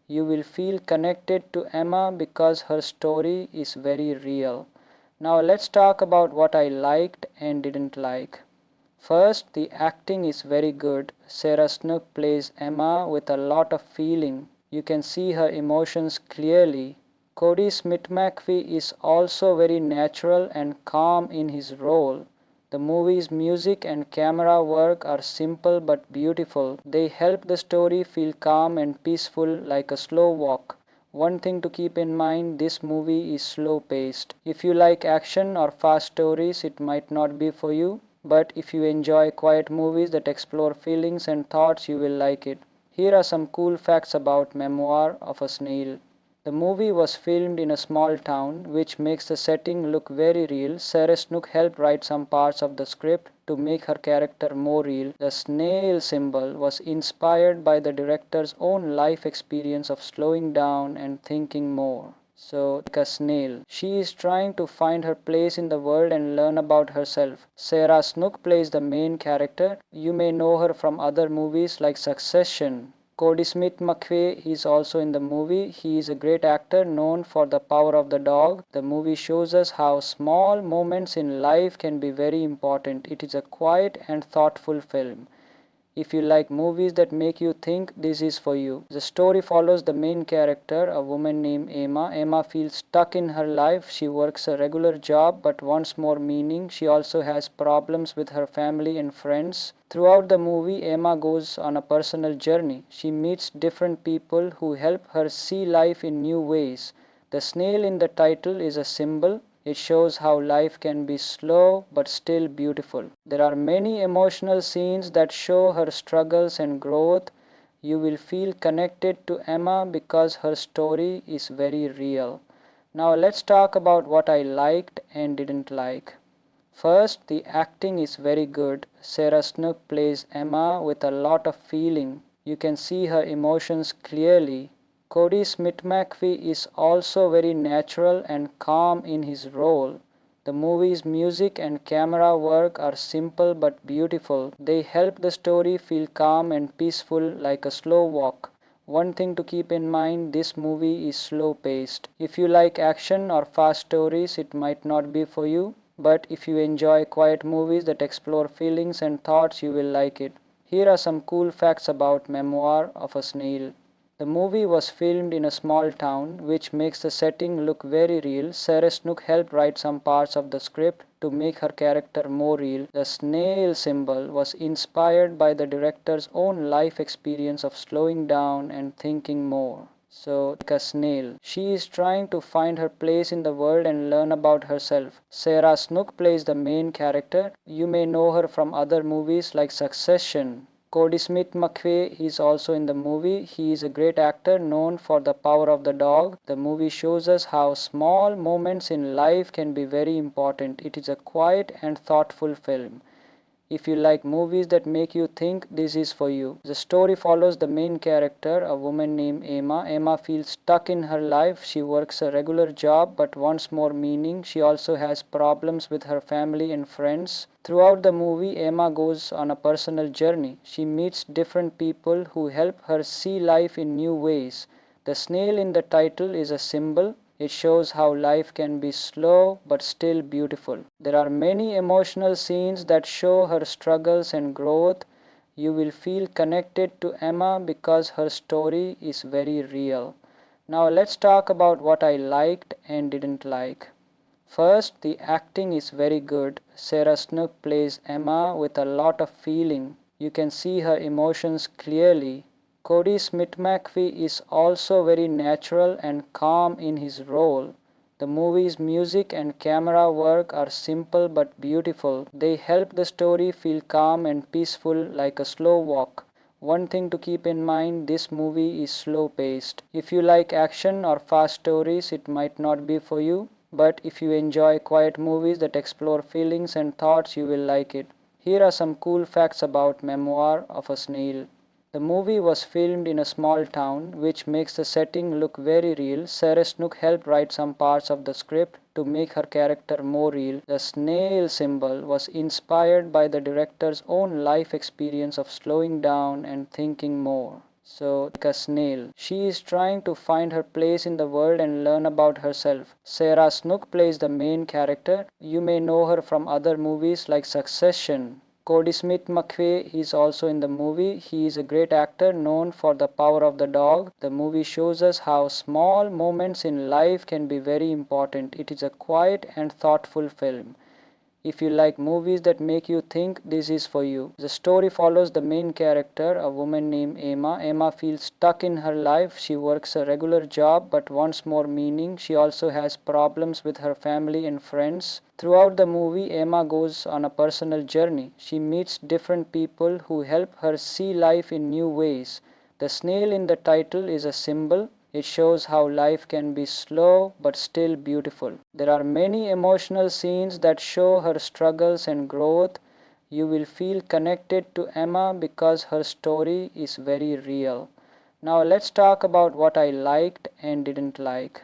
You will feel connected to Emma because her story is very real. Now let's talk about what I liked and didn't like. First, the acting is very good. Sarah Snook plays Emma with a lot of feeling. You can see her emotions clearly. Cody Smith-McPhee is also very natural and calm in his role. The movie's music and camera work are simple but beautiful. They help the story feel calm and peaceful like a slow walk. One thing to keep in mind, this movie is slow paced. If you like action or fast stories, it might not be for you. But if you enjoy quiet movies that explore feelings and thoughts, you will like it. Here are some cool facts about Memoir of a Snail. The movie was filmed in a small town, which makes the setting look very real. Sarah Snook helped write some parts of the script to make her character more real. The snail symbol was inspired by the director's own life experience of slowing down and thinking more. So, like a snail, she is trying to find her place in the world and learn about herself. Sarah Snook plays the main character. You may know her from other movies like Succession. Cody Smith McPhee is also in the movie. He is a great actor known for The Power of the Dog. The movie shows us how small moments in life can be very important. It is a quiet and thoughtful film. If you like movies that make you think, this is for you. The story follows the main character, a woman named Emma. Emma feels stuck in her life. She works a regular job but wants more meaning. She also has problems with her family and friends. Throughout the movie, Emma goes on a personal journey. She meets different people who help her see life in new ways. The snail in the title is a symbol. It shows how life can be slow but still beautiful. There are many emotional scenes that show her struggles and growth. You will feel connected to Emma because her story is very real. Now let's talk about what I liked and didn't like. First, the acting is very good. Sarah Snook plays Emma with a lot of feeling. You can see her emotions clearly. Cody Smith McPhee is also very natural and calm in his role. The movie's music and camera work are simple but beautiful. They help the story feel calm and peaceful like a slow walk. One thing to keep in mind, this movie is slow paced. If you like action or fast stories, it might not be for you. But if you enjoy quiet movies that explore feelings and thoughts, you will like it. Here are some cool facts about Memoir of a Snail. The movie was filmed in a small town, which makes the setting look very real. Sarah Snook helped write some parts of the script to make her character more real. The snail symbol was inspired by the director's own life experience of slowing down and thinking more. So, like a snail, she is trying to find her place in the world and learn about herself. Sarah Snook plays the main character. You may know her from other movies like Succession. Cody Smith McPhee is also in the movie. He is a great actor known for The Power of the Dog. The movie shows us how small moments in life can be very important. It is a quiet and thoughtful film. If you like movies that make you think, this is for you. The story follows the main character, a woman named Emma. Emma feels stuck in her life. She works a regular job but wants more meaning. She also has problems with her family and friends. Throughout the movie, Emma goes on a personal journey. She meets different people who help her see life in new ways. The snail in the title is a symbol. It shows how life can be slow but still beautiful. There are many emotional scenes that show her struggles and growth. You will feel connected to Emma because her story is very real. Now let's talk about what I liked and didn't like. First, the acting is very good. Sarah Snook plays Emma with a lot of feeling. You can see her emotions clearly. Cody Smith McPhee is also very natural and calm in his role. The movie's music and camera work are simple but beautiful. They help the story feel calm and peaceful like a slow walk. One thing to keep in mind, this movie is slow paced. If you like action or fast stories, it might not be for you. But if you enjoy quiet movies that explore feelings and thoughts, you will like it. Here are some cool facts about Memoir of a Snail. The movie was filmed in a small town, which makes the setting look very real. Sarah Snook helped write some parts of the script to make her character more real. The snail symbol was inspired by the director's own life experience of slowing down and thinking more. So, like a snail, she is trying to find her place in the world and learn about herself. Sarah Snook plays the main character. You may know her from other movies like Succession. Cody Smith McPhee is also in the movie. He is a great actor known for The Power of the Dog. The movie shows us how small moments in life can be very important. It is a quiet and thoughtful film. If you like movies that make you think, this is for you. The story follows the main character, a woman named Emma. Emma feels stuck in her life. She works a regular job but wants more meaning. She also has problems with her family and friends. Throughout the movie, Emma goes on a personal journey. She meets different people who help her see life in new ways. The snail in the title is a symbol. It shows how life can be slow but still beautiful. There are many emotional scenes that show her struggles and growth. You will feel connected to Emma because her story is very real. Now let's talk about what I liked and didn't like.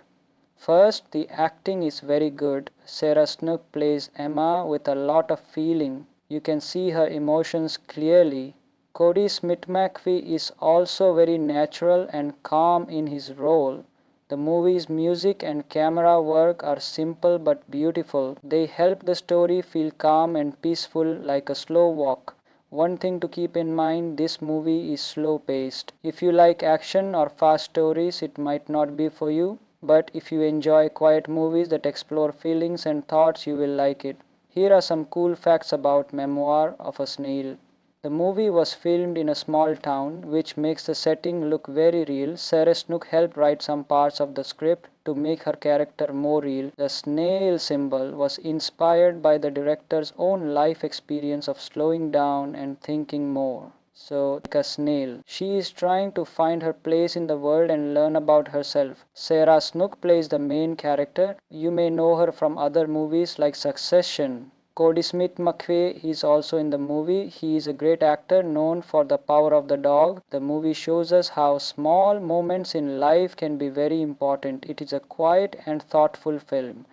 First, the acting is very good. Sarah Snook plays Emma with a lot of feeling. You can see her emotions clearly. Cody Smith-McPhee is also very natural and calm in his role. The movie's music and camera work are simple but beautiful. They help the story feel calm and peaceful like a slow walk. One thing to keep in mind, this movie is slow paced. If you like action or fast stories, it might not be for you. But if you enjoy quiet movies that explore feelings and thoughts, you will like it. Here are some cool facts about Memoir of a Snail. The movie was filmed in a small town, which makes the setting look very real. Sarah Snook helped write some parts of the script to make her character more real. The snail symbol was inspired by the director's own life experience of slowing down and thinking more. So, like a snail, she is trying to find her place in the world and learn about herself. Sarah Snook plays the main character. You may know her from other movies like Succession. Cody Smith-McPhee is also in the movie. He is a great actor known for The Power of the Dog. The movie shows us how small moments in life can be very important. It is a quiet and thoughtful film.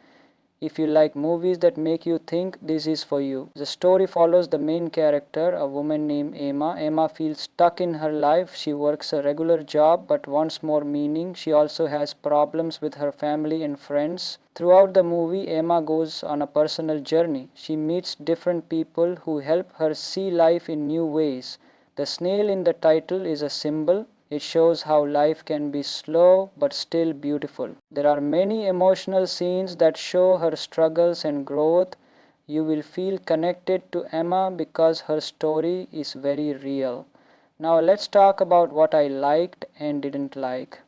If you like movies that make you think, this is for you. The story follows the main character, a woman named Emma. Emma feels stuck in her life. She works a regular job but wants more meaning. She also has problems with her family and friends. Throughout the movie, Emma goes on a personal journey. She meets different people who help her see life in new ways. The snail in the title is a symbol. It shows how life can be slow but still beautiful. There are many emotional scenes that show her struggles and growth. You will feel connected to Emma because her story is very real. Now let's talk about what I liked and didn't like.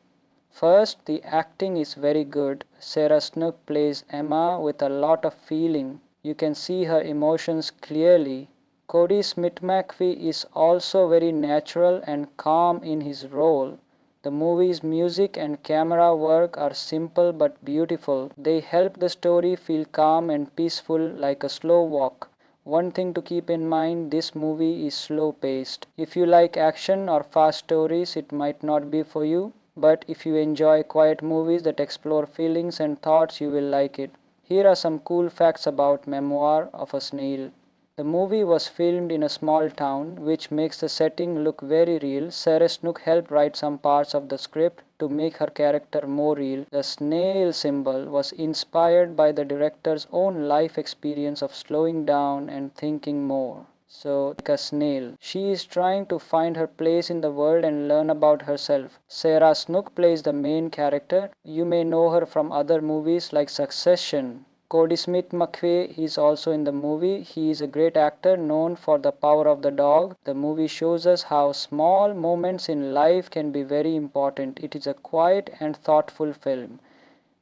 First, the acting is very good. Sarah Snook plays Emma with a lot of feeling. You can see her emotions clearly. Cody Smith-McPhee is also very natural and calm in his role. The movie's music and camera work are simple but beautiful. They help the story feel calm and peaceful like a slow walk. One thing to keep in mind, this movie is slow paced. If you like action or fast stories, it might not be for you. But if you enjoy quiet movies that explore feelings and thoughts, you will like it. Here are some cool facts about Memoir of a Snail. The movie was filmed in a small town, which makes the setting look very real. Sarah Snook helped write some parts of the script to make her character more real. The snail symbol was inspired by the director's own life experience of slowing down and thinking more. So, like a snail, she is trying to find her place in the world and learn about herself. Sarah Snook plays the main character. You may know her from other movies like Succession. Cody Smith-McPhee is also in the movie. He is a great actor known for The Power of the Dog. The movie shows us how small moments in life can be very important. It is a quiet and thoughtful film.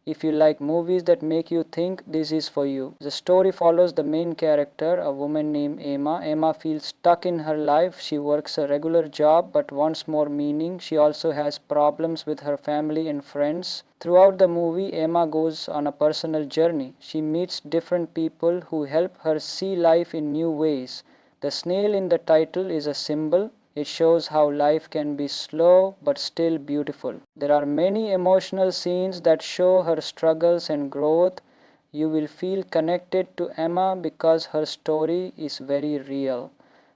If you like movies that make you think, this is for you. The story follows the main character, a woman named Emma. Emma feels stuck in her life. She works a regular job but wants more meaning. She also has problems with her family and friends. Throughout the movie, Emma goes on a personal journey. She meets different people who help her see life in new ways. The snail in the title is a symbol. It shows how life can be slow but still beautiful. There are many emotional scenes that show her struggles and growth. You will feel connected to Emma because her story is very real.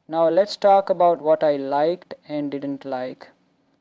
Now let's talk about what I liked and didn't like.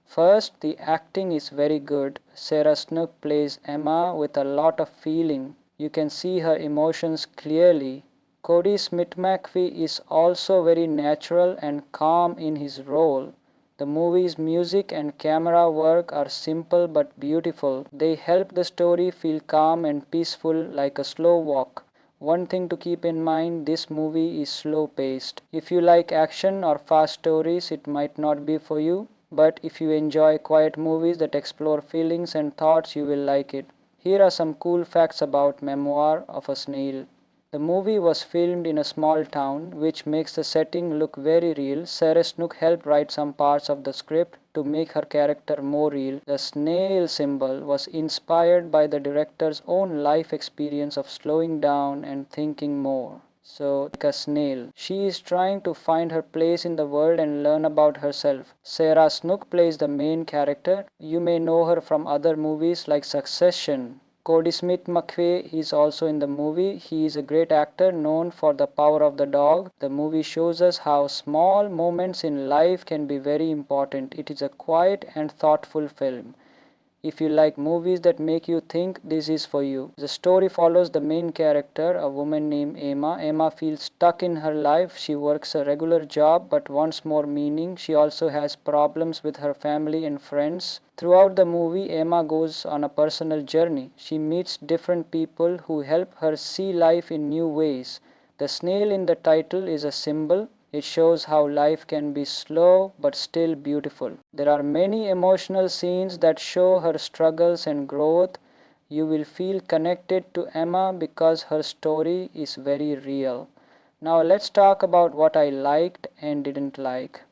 First, the acting is very good. Sarah Snook plays Emma with a lot of feeling. You can see her emotions clearly. Cody Smith-McPhee is also very natural and calm in his role. The movie's music and camera work are simple but beautiful. They help the story feel calm and peaceful like a slow walk. One thing to keep in mind, this movie is slow paced. If you like action or fast stories, it might not be for you, but if you enjoy quiet movies that explore feelings and thoughts, you will like it. Here are some cool facts about Memoir of a Snail. The movie was filmed in a small town, which makes the setting look very real. Sarah Snook helped write some parts of the script to make her character more real. The snail symbol was inspired by the director's own life experience of slowing down and thinking more. So, like a snail, she is trying to find her place in the world and learn about herself. Sarah Snook plays the main character. You may know her from other movies like Succession. Cody Smith McVeigh is also in the movie. He is a great actor known for The Power of the Dog. The movie shows us how small moments in life can be very important. It is a quiet and thoughtful film. If you like movies that make you think, this is for you. The story follows the main character, a woman named Emma. Emma feels stuck in her life. She works a regular job but wants more meaning. She also has problems with her family and friends. Throughout the movie, Emma goes on a personal journey. She meets different people who help her see life in new ways. The snail in the title is a symbol. It shows how life can be slow but still beautiful. There are many emotional scenes that show her struggles and growth. You will feel connected to Emma because her story is very real. Now let's talk about what I liked and didn't like.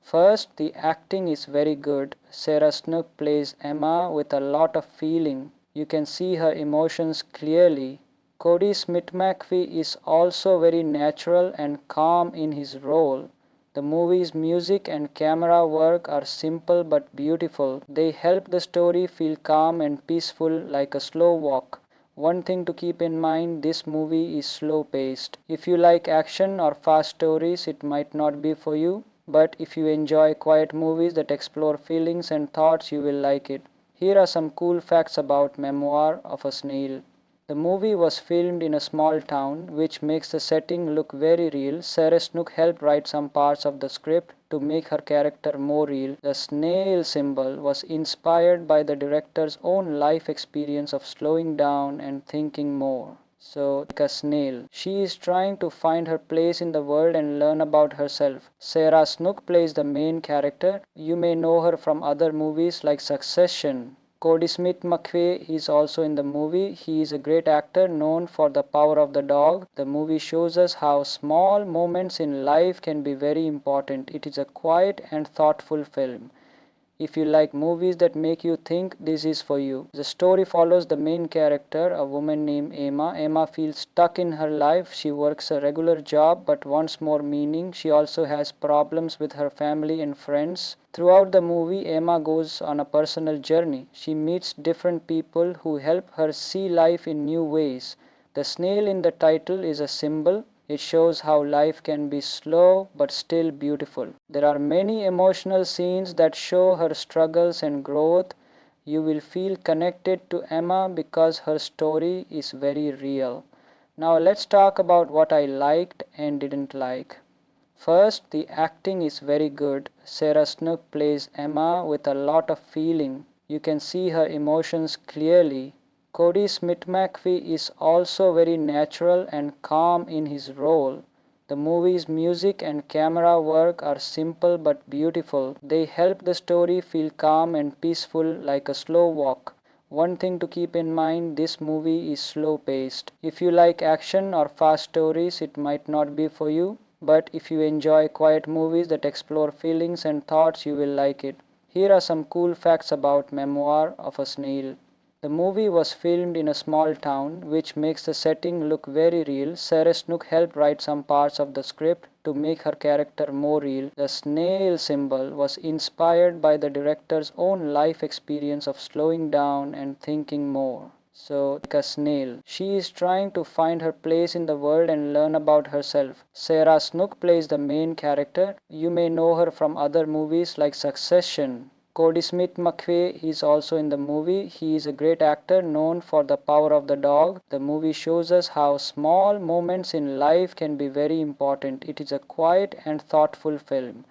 First, the acting is very good. Sarah Snook plays Emma with a lot of feeling. You can see her emotions clearly. Cody Smith McPhee is also very natural and calm in his role. The movie's music and camera work are simple but beautiful. They help the story feel calm and peaceful like a slow walk. One thing to keep in mind, this movie is slow paced. If you like action or fast stories, it might not be for you, but if you enjoy quiet movies that explore feelings and thoughts, you will like it. Here are some cool facts about Memoir of a Snail. The movie was filmed in a small town, which makes the setting look very real. Sarah Snook helped write some parts of the script to make her character more real. The snail symbol was inspired by the director's own life experience of slowing down and thinking more. So, like a snail, she is trying to find her place in the world and learn about herself. Sarah Snook plays the main character. You may know her from other movies like Succession. Cody Smith McVeigh is also in the movie. He is a great actor known for The Power of the Dog. The movie shows us how small moments in life can be very important. It is a quiet and thoughtful film. If you like movies that make you think, this is for you. The story follows the main character, a woman named Emma. Emma feels stuck in her life. She works a regular job but wants more meaning. She also has problems with her family and friends. Throughout the movie, Emma goes on a personal journey. She meets different people who help her see life in new ways. The snail in the title is a symbol. It shows how life can be slow but still beautiful. There are many emotional scenes that show her struggles and growth. You will feel connected to Emma because her story is very real. Now let's talk about what I liked and didn't like. First, the acting is very good. Sarah Snook plays Emma with a lot of feeling. You can see her emotions clearly. Cody Smith McPhee is also very natural and calm in his role. The movie's music and camera work are simple but beautiful. They help the story feel calm and peaceful like a slow walk. One thing to keep in mind, this movie is slow paced. If you like action or fast stories, it might not be for you, but if you enjoy quiet movies that explore feelings and thoughts, you will like it. Here are some cool facts about Memoir of a Snail. The movie was filmed in a small town, which makes the setting look very real. Sarah Snook helped write some parts of the script to make her character more real. The snail symbol was inspired by the director's own life experience of slowing down and thinking more. So, like a snail, she is trying to find her place in the world and learn about herself. Sarah Snook plays the main character. You may know her from other movies like Succession. Cody Smith McVeigh is also in the movie. He is a great actor known for The Power of the Dog. The movie shows us how small moments in life can be very important. It is a quiet and thoughtful film.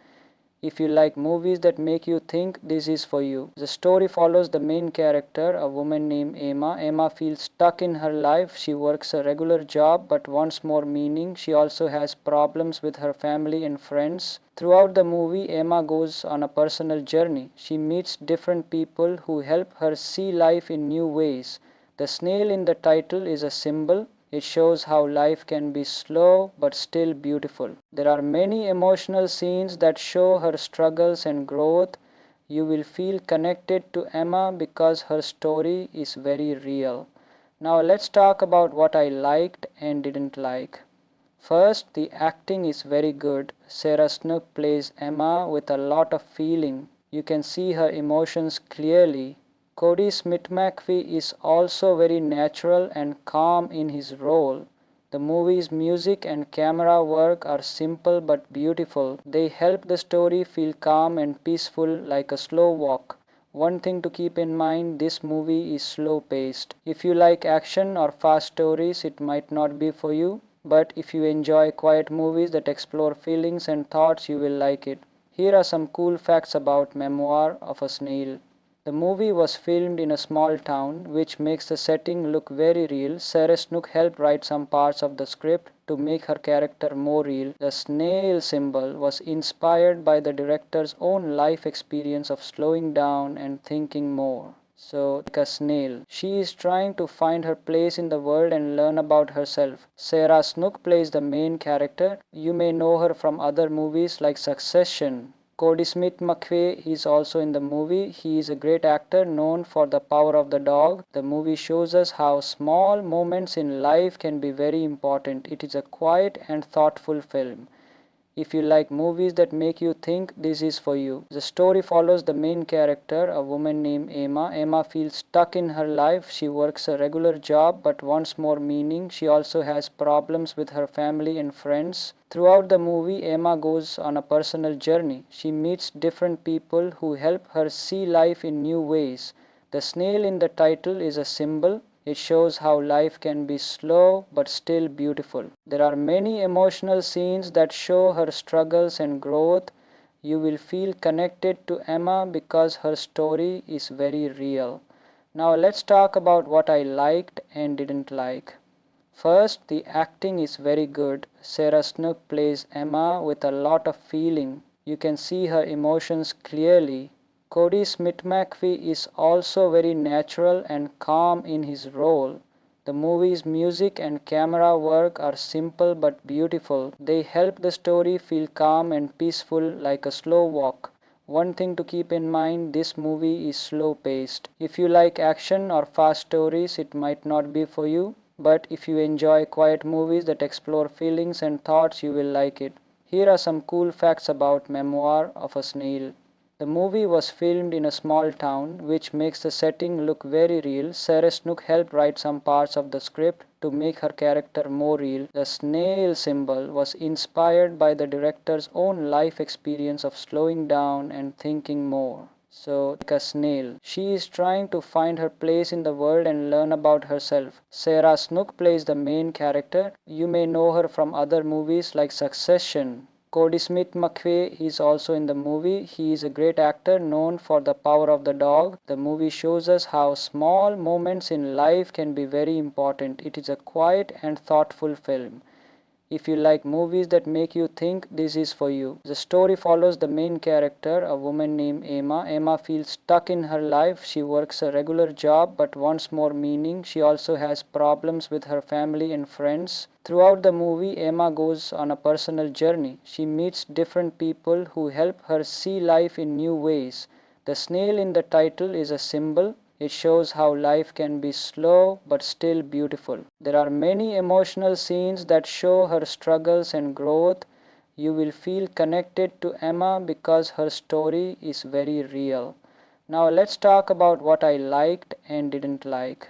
If you like movies that make you think, this is for you. The story follows the main character, a woman named Emma. Emma feels stuck in her life. She works a regular job but wants more meaning. She also has problems with her family and friends. Throughout the movie, Emma goes on a personal journey. She meets different people who help her see life in new ways. The snail in the title is a symbol. It shows how life can be slow but still beautiful. There are many emotional scenes that show her struggles and growth. You will feel connected to Emma because her story is very real. Now let's talk about what I liked and didn't like. First, the acting is very good. Sarah Snook plays Emma with a lot of feeling. You can see her emotions clearly. Cody Smith-McPhee is also very natural and calm in his role. The movie's music and camera work are simple but beautiful. They help the story feel calm and peaceful like a slow walk. One thing to keep in mind, this movie is slow paced. If you like action or fast stories, it might not be for you. But if you enjoy quiet movies that explore feelings and thoughts, you will like it. Here are some cool facts about Memoir of a Snail. The movie was filmed in a small town, which makes the setting look very real. Sarah Snook helped write some parts of the script to make her character more real. The snail symbol was inspired by the director's own life experience of slowing down and thinking more. So, like a snail, she is trying to find her place in the world and learn about herself. Sarah Snook plays the main character. You may know her from other movies like Succession. Cody Smith-McPhee is also in the movie. He is a great actor known for The Power of the Dog. The movie shows us how small moments in life can be very important. It is a quiet and thoughtful film. If you like movies that make you think, this is for you. The story follows the main character, a woman named Emma. Emma feels stuck in her life. She works a regular job but wants more meaning. She also has problems with her family and friends. Throughout the movie, Emma goes on a personal journey. She meets different people who help her see life in new ways. The snail in the title is a symbol. It shows how life can be slow but still beautiful. There are many emotional scenes that show her struggles and growth. You will feel connected to Emma because her story is very real. Now let's talk about what I liked and didn't like. First, the acting is very good. Sarah Snook plays Emma with a lot of feeling. You can see her emotions clearly. Cody Smith-McPhee is also very natural and calm in his role. The movie's music and camera work are simple but beautiful. They help the story feel calm and peaceful like a slow walk. One thing to keep in mind, this movie is slow paced. If you like action or fast stories, it might not be for you. But if you enjoy quiet movies that explore feelings and thoughts, you will like it. Here are some cool facts about Memoir of a Snail. The movie was filmed in a small town, which makes the setting look very real. Sarah Snook helped write some parts of the script to make her character more real. The snail symbol was inspired by the director's own life experience of slowing down and thinking more. So, like a snail, she is trying to find her place in the world and learn about herself. Sarah Snook plays the main character. You may know her from other movies like Succession. Cody Smith-McPhee is also in the movie. He is a great actor known for The Power of the Dog. The movie shows us how small moments in life can be very important. It is a quiet and thoughtful film. If you like movies that make you think, this is for you. The story follows the main character, a woman named Emma. Emma feels stuck in her life. She works a regular job but wants more meaning. She also has problems with her family and friends. Throughout the movie, Emma goes on a personal journey. She meets different people who help her see life in new ways. The snail in the title is a symbol. It shows how life can be slow but still beautiful. There are many emotional scenes that show her struggles and growth. You will feel connected to Emma because her story is very real. Now let's talk about what I liked and didn't like.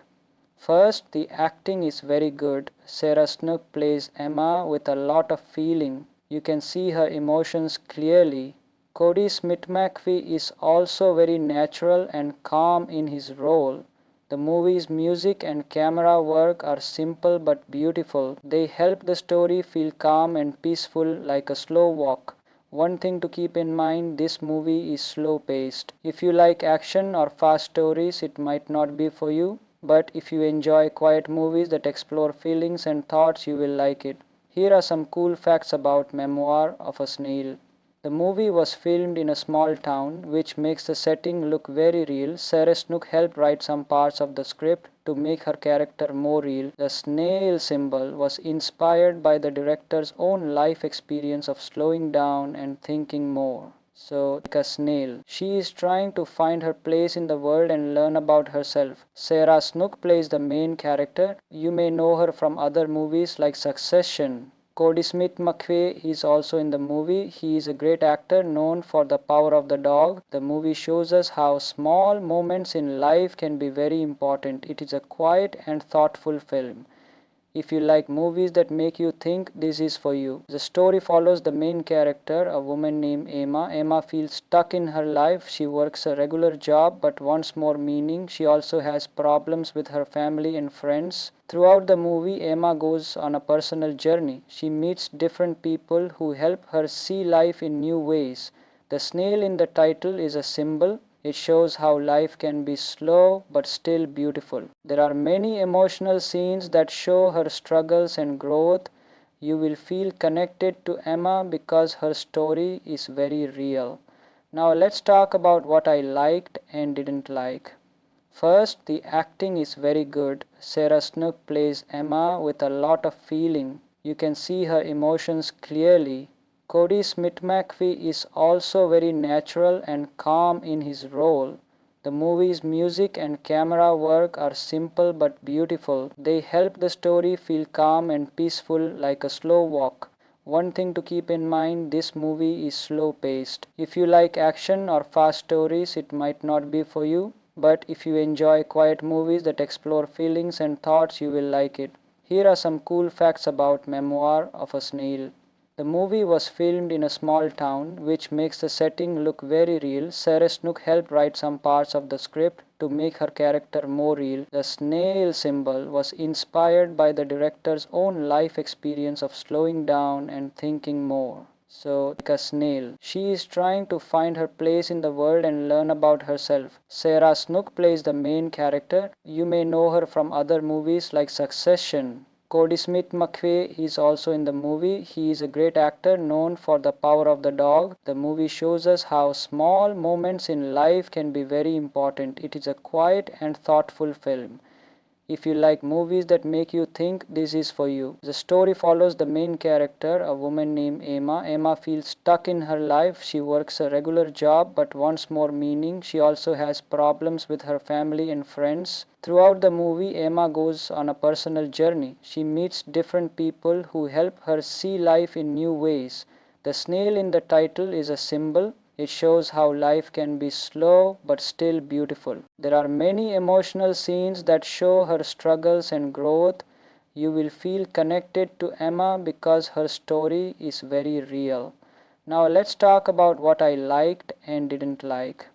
First, the acting is very good. Sarah Snook plays Emma with a lot of feeling. You can see her emotions clearly. Cody Smith-McPhee is also very natural and calm in his role. The movie's music and camera work are simple but beautiful. They help the story feel calm and peaceful like a slow walk. One thing to keep in mind, this movie is slow paced. If you like action or fast stories, it might not be for you. But if you enjoy quiet movies that explore feelings and thoughts, you will like it. Here are some cool facts about Memoir of a Snail. The movie was filmed in a small town, which makes the setting look very real. Sarah Snook helped write some parts of the script to make her character more real. The snail symbol was inspired by the director's own life experience of slowing down and thinking more. So, like a snail, she is trying to find her place in the world and learn about herself. Sarah Snook plays the main character. You may know her from other movies like Succession. Cody Smith McPhee is also in the movie. He is a great actor known for The Power of the Dog. The movie shows us how small moments in life can be very important. It is a quiet and thoughtful film. If you like movies that make you think, this is for you. The story follows the main character, a woman named Emma. Emma feels stuck in her life. She works a regular job but wants more meaning. She also has problems with her family and friends. Throughout the movie, Emma goes on a personal journey. She meets different people who help her see life in new ways. The snail in the title is a symbol. It shows how life can be slow but still beautiful. There are many emotional scenes that show her struggles and growth. You will feel connected to Emma because her story is very real. Now let's talk about what I liked and didn't like. First, the acting is very good. Sarah Snook plays Emma with a lot of feeling. You can see her emotions clearly. Cody Smith McPhee is also very natural and calm in his role. The movie's music and camera work are simple but beautiful. They help the story feel calm and peaceful like a slow walk. One thing to keep in mind, this movie is slow paced. If you like action or fast stories, it might not be for you. But if you enjoy quiet movies that explore feelings and thoughts, you will like it. Here are some cool facts about Memoir of a Snail. The movie was filmed in a small town, which makes the setting look very real. Sarah Snook helped write some parts of the script to make her character more real. The snail symbol was inspired by the director's own life experience of slowing down and thinking more. So, like a snail, she is trying to find her place in the world and learn about herself. Sarah Snook plays the main character. You may know her from other movies like Succession. Cody Smith McPhee is also in the movie. He is a great actor known for The Power of the Dog. The movie shows us how small moments in life can be very important. It is a quiet and thoughtful film. If you like movies that make you think, this is for you. The story follows the main character, a woman named Emma. Emma feels stuck in her life. She works a regular job but wants more meaning. She also has problems with her family and friends. Throughout the movie, Emma goes on a personal journey. She meets different people who help her see life in new ways. The snail in the title is a symbol. It shows how life can be slow but still beautiful. There are many emotional scenes that show her struggles and growth. You will feel connected to Emma because her story is very real. Now let's talk about what I liked and didn't like.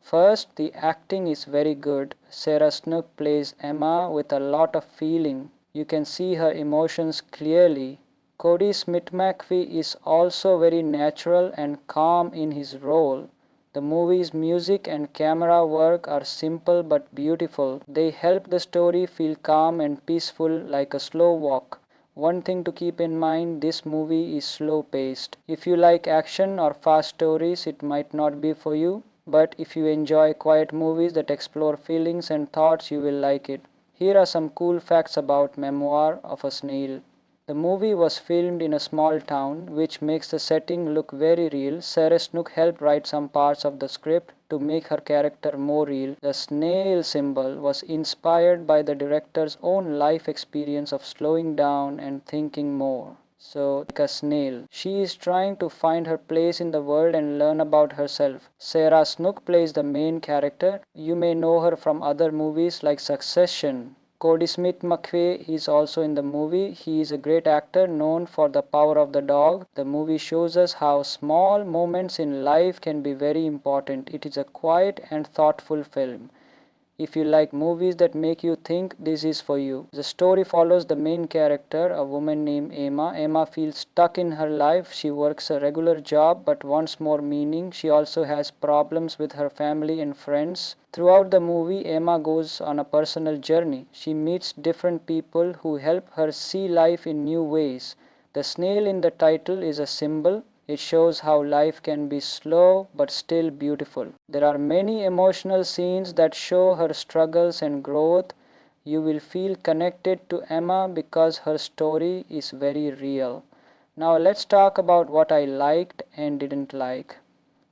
First, the acting is very good. Sarah Snook plays Emma with a lot of feeling. You can see her emotions clearly. Cody Smith McPhee is also very natural and calm in his role. The movie's music and camera work are simple but beautiful. They help the story feel calm and peaceful like a slow walk. One thing to keep in mind, this movie is slow paced. If you like action or fast stories, it might not be for you. But if you enjoy quiet movies that explore feelings and thoughts, you will like it. Here are some cool facts about Memoir of a Snail. The movie was filmed in a small town, which makes the setting look very real. Sarah Snook helped write some parts of the script to make her character more real. The snail symbol was inspired by the director's own life experience of slowing down and thinking more. So, like a snail, she is trying to find her place in the world and learn about herself. Sarah Snook plays the main character. You may know her from other movies like Succession. Cody Smith McPhee is also in the movie. He is a great actor known for The Power of the Dog. The movie shows us how small moments in life can be very important. It is a quiet and thoughtful film. If you like movies that make you think, this is for you. The story follows the main character, a woman named Emma. Emma feels stuck in her life. She works a regular job but wants more meaning. She also has problems with her family and friends. Throughout the movie, Emma goes on a personal journey. She meets different people who help her see life in new ways. The snail in the title is a symbol. It shows how life can be slow but still beautiful. There are many emotional scenes that show her struggles and growth. You will feel connected to Emma because her story is very real. Now let's talk about what I liked and didn't like.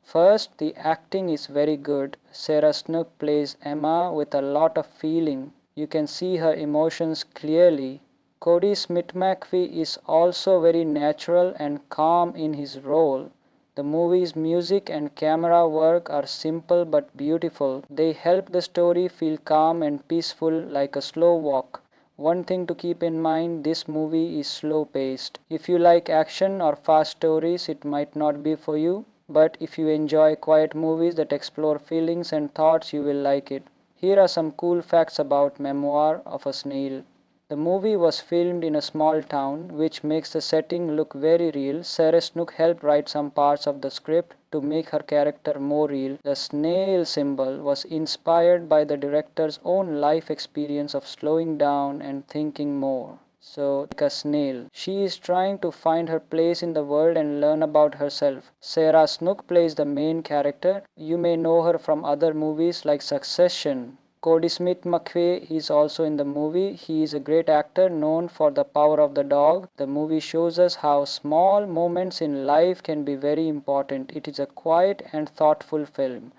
First, the acting is very good. Sarah Snook plays Emma with a lot of feeling. You can see her emotions clearly. Cody Smith-McPhee is also very natural and calm in his role. The movie's music and camera work are simple but beautiful. They help the story feel calm and peaceful like a slow walk. One thing to keep in mind, this movie is slow paced. If you like action or fast stories, it might not be for you. But if you enjoy quiet movies that explore feelings and thoughts, you will like it. Here are some cool facts about Memoir of a Snail. The movie was filmed in a small town, which makes the setting look very real. Sarah Snook helped write some parts of the script to make her character more real. The snail symbol was inspired by the director's own life experience of slowing down and thinking more. So, like a snail, she is trying to find her place in the world and learn about herself. Sarah Snook plays the main character. You may know her from other movies like Succession. Cody Smith-McPhee is also in the movie. He is a great actor known for The Power of the Dog. The movie shows us how small moments in life can be very important. It is a quiet and thoughtful film.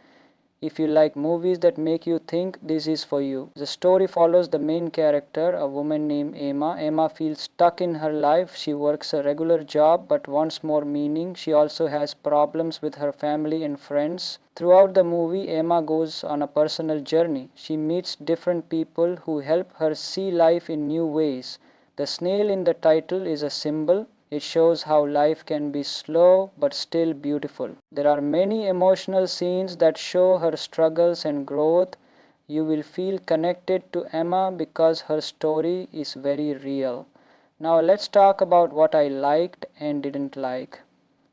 If you like movies that make you think, this is for you. The story follows the main character, a woman named Emma. Emma feels stuck in her life. She works a regular job but wants more meaning. She also has problems with her family and friends. Throughout the movie, Emma goes on a personal journey. She meets different people who help her see life in new ways. The snail in the title is a symbol. It shows how life can be slow but still beautiful. There are many emotional scenes that show her struggles and growth. You will feel connected to Emma because her story is very real. Now let's talk about what I liked and didn't like.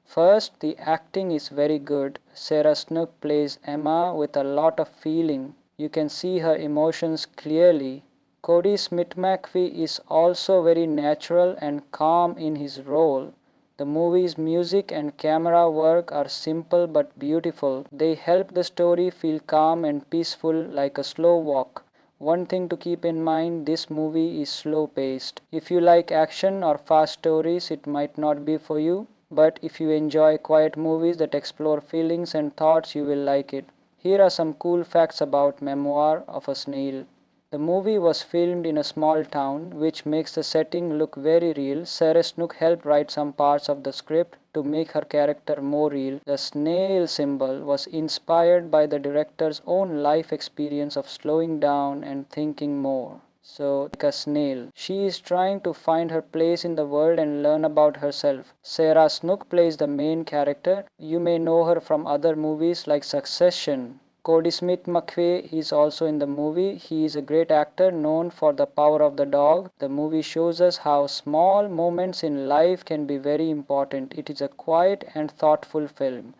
First, the acting is very good. Sarah Snook plays Emma with a lot of feeling. You can see her emotions clearly. Cody Smith-McPhee is also very natural and calm in his role. The movie's music and camera work are simple but beautiful. They help the story feel calm and peaceful like a slow walk. One thing to keep in mind, this movie is slow paced. If you like action or fast stories, it might not be for you. But if you enjoy quiet movies that explore feelings and thoughts, you will like it. Here are some cool facts about Memoir of a Snail. The movie was filmed in a small town, which makes the setting look very real. Sarah Snook helped write some parts of the script to make her character more real. The snail symbol was inspired by the director's own life experience of slowing down and thinking more. So, like a snail, she is trying to find her place in the world and learn about herself. Sarah Snook plays the main character. You may know her from other movies like Succession. Cody Smith-McPhee is also in the movie. He is a great actor known for The Power of the Dog. The movie shows us how small moments in life can be very important. It is a quiet and thoughtful film.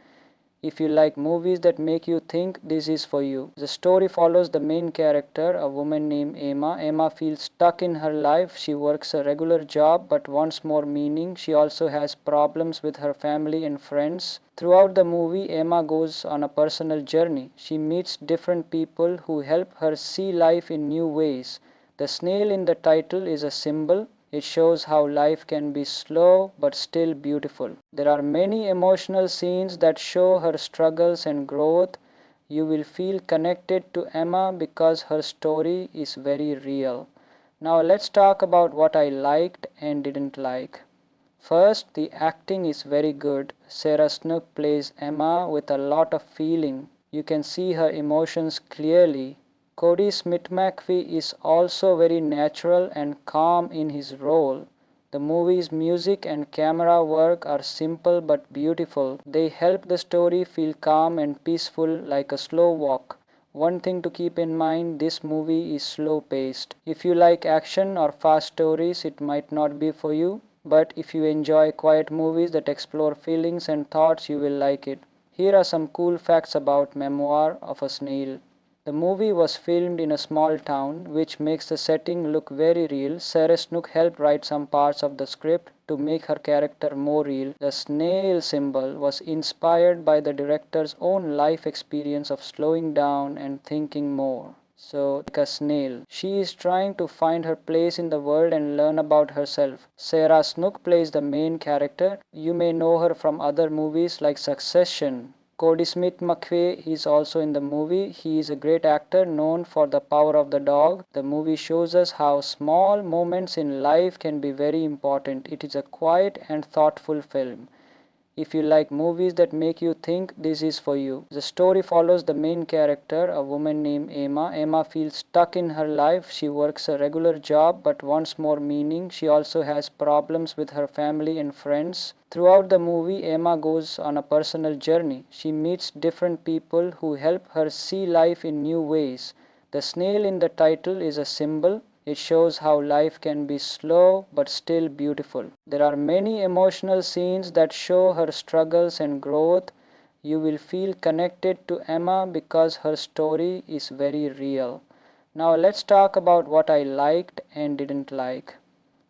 If you like movies that make you think, this is for you. The story follows the main character, a woman named Emma. Emma feels stuck in her life. She works a regular job but wants more meaning. She also has problems with her family and friends. Throughout the movie, Emma goes on a personal journey. She meets different people who help her see life in new ways. The snail in the title is a symbol. It shows how life can be slow but still beautiful. There are many emotional scenes that show her struggles and growth. You will feel connected to Emma because her story is very real. Now let's talk about what I liked and didn't like. First, the acting is very good. Sarah Snook plays Emma with a lot of feeling. You can see her emotions clearly. Cody Smith-McPhee is also very natural and calm in his role. The movie's music and camera work are simple but beautiful. They help the story feel calm and peaceful like a slow walk. One thing to keep in mind, this movie is slow paced. If you like action or fast stories, it might not be for you. But if you enjoy quiet movies that explore feelings and thoughts, you will like it. Here are some cool facts about Memoir of a Snail. The movie was filmed in a small town, which makes the setting look very real. Sarah Snook helped write some parts of the script to make her character more real. The snail symbol was inspired by the director's own life experience of slowing down and thinking more. So, like a snail, she is trying to find her place in the world and learn about herself. Sarah Snook plays the main character. You may know her from other movies like Succession. Cody Smith McPhee is also in the movie. He is a great actor known for The Power of the Dog. The movie shows us how small moments in life can be very important. It is a quiet and thoughtful film. If you like movies that make you think, this is for you. The story follows the main character, a woman named Emma. Emma feels stuck in her life. She works a regular job but wants more meaning. She also has problems with her family and friends. Throughout the movie, Emma goes on a personal journey. She meets different people who help her see life in new ways. The snail in the title is a symbol. It shows how life can be slow but still beautiful. There are many emotional scenes that show her struggles and growth. You will feel connected to Emma because her story is very real. Now let's talk about what I liked and didn't like.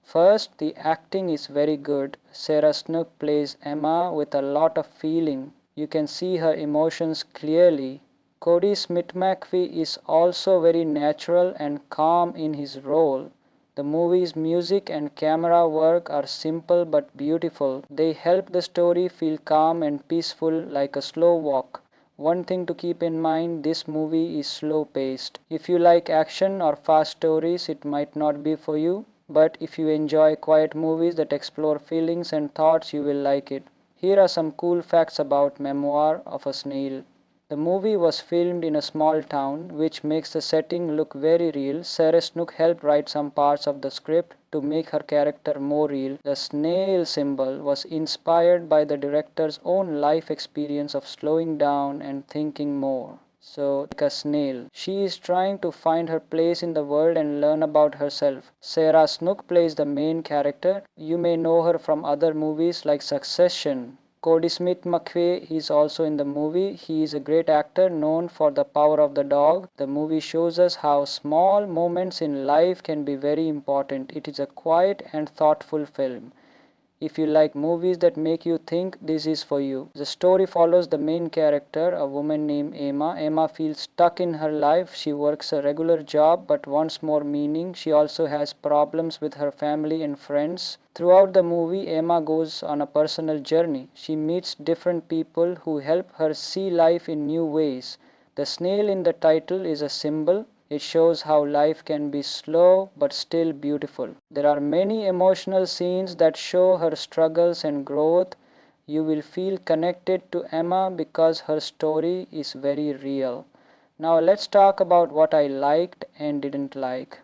First, the acting is very good. Sarah Snook plays Emma with a lot of feeling. You can see her emotions clearly. Cody Smith McPhee is also very natural and calm in his role. The movie's music and camera work are simple but beautiful. They help the story feel calm and peaceful like a slow walk. One thing to keep in mind, this movie is slow paced. If you like action or fast stories, it might not be for you. But if you enjoy quiet movies that explore feelings and thoughts, you will like it. Here are some cool facts about Memoir of a Snail. The movie was filmed in a small town, which makes the setting look very real. Sarah Snook helped write some parts of the script to make her character more real. The snail symbol was inspired by the director's own life experience of slowing down and thinking more. So, like a snail, she is trying to find her place in the world and learn about herself. Sarah Snook plays the main character. You may know her from other movies like Succession. Cody Smith McPhee is also in the movie. He is a great actor known for The Power of the Dog. The movie shows us how small moments in life can be very important. It is a quiet and thoughtful film. If you like movies that make you think, this is for you. The story follows the main character, a woman named Emma. Emma feels stuck in her life. She works a regular job but wants more meaning. She also has problems with her family and friends. Throughout the movie, Emma goes on a personal journey. She meets different people who help her see life in new ways. The snail in the title is a symbol. It shows how life can be slow but still beautiful. There are many emotional scenes that show her struggles and growth. You will feel connected to Emma because her story is very real. Now let's talk about what I liked and didn't like.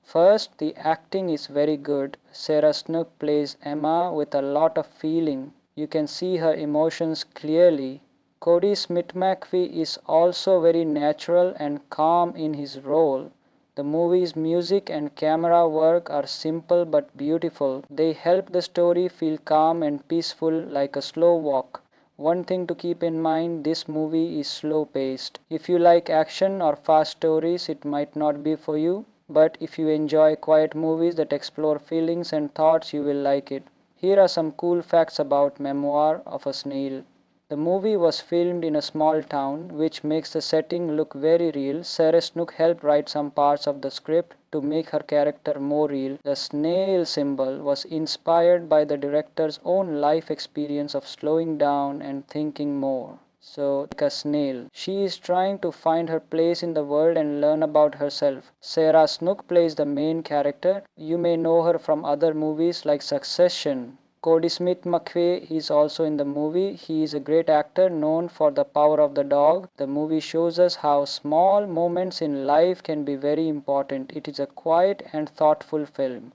First, the acting is very good. Sarah Snook plays Emma with a lot of feeling. You can see her emotions clearly. Cody Smith McPhee is also very natural and calm in his role. The movie's music and camera work are simple but beautiful. They help the story feel calm and peaceful like a slow walk. One thing to keep in mind, this movie is slow paced. If you like action or fast stories, it might not be for you. But if you enjoy quiet movies that explore feelings and thoughts, you will like it. Here are some cool facts about Memoir of a Snail. The movie was filmed in a small town, which makes the setting look very real. Sarah Snook helped write some parts of the script to make her character more real. The snail symbol was inspired by the director's own life experience of slowing down and thinking more. So, like a snail, she is trying to find her place in the world and learn about herself. Sarah Snook plays the main character. You may know her from other movies like Succession. Cody Smith McPhee is also in the movie. He is a great actor known for The Power of the Dog. The movie shows us how small moments in life can be very important. It is a quiet and thoughtful film.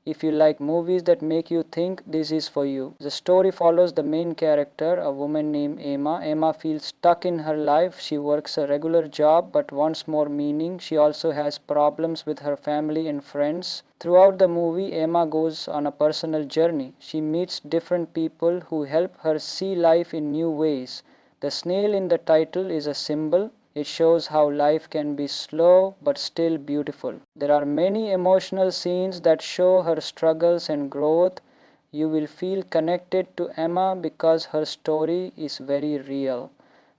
If you like movies that make you think, this is for you. The story follows the main character, a woman named Emma. Emma feels stuck in her life. She works a regular job but wants more meaning. She also has problems with her family and friends. Throughout the movie, Emma goes on a personal journey. She meets different people who help her see life in new ways. The snail in the title is a symbol. It shows how life can be slow but still beautiful. There are many emotional scenes that show her struggles and growth. You will feel connected to Emma because her story is very real.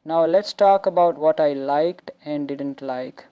Now let's talk about what I liked and didn't like.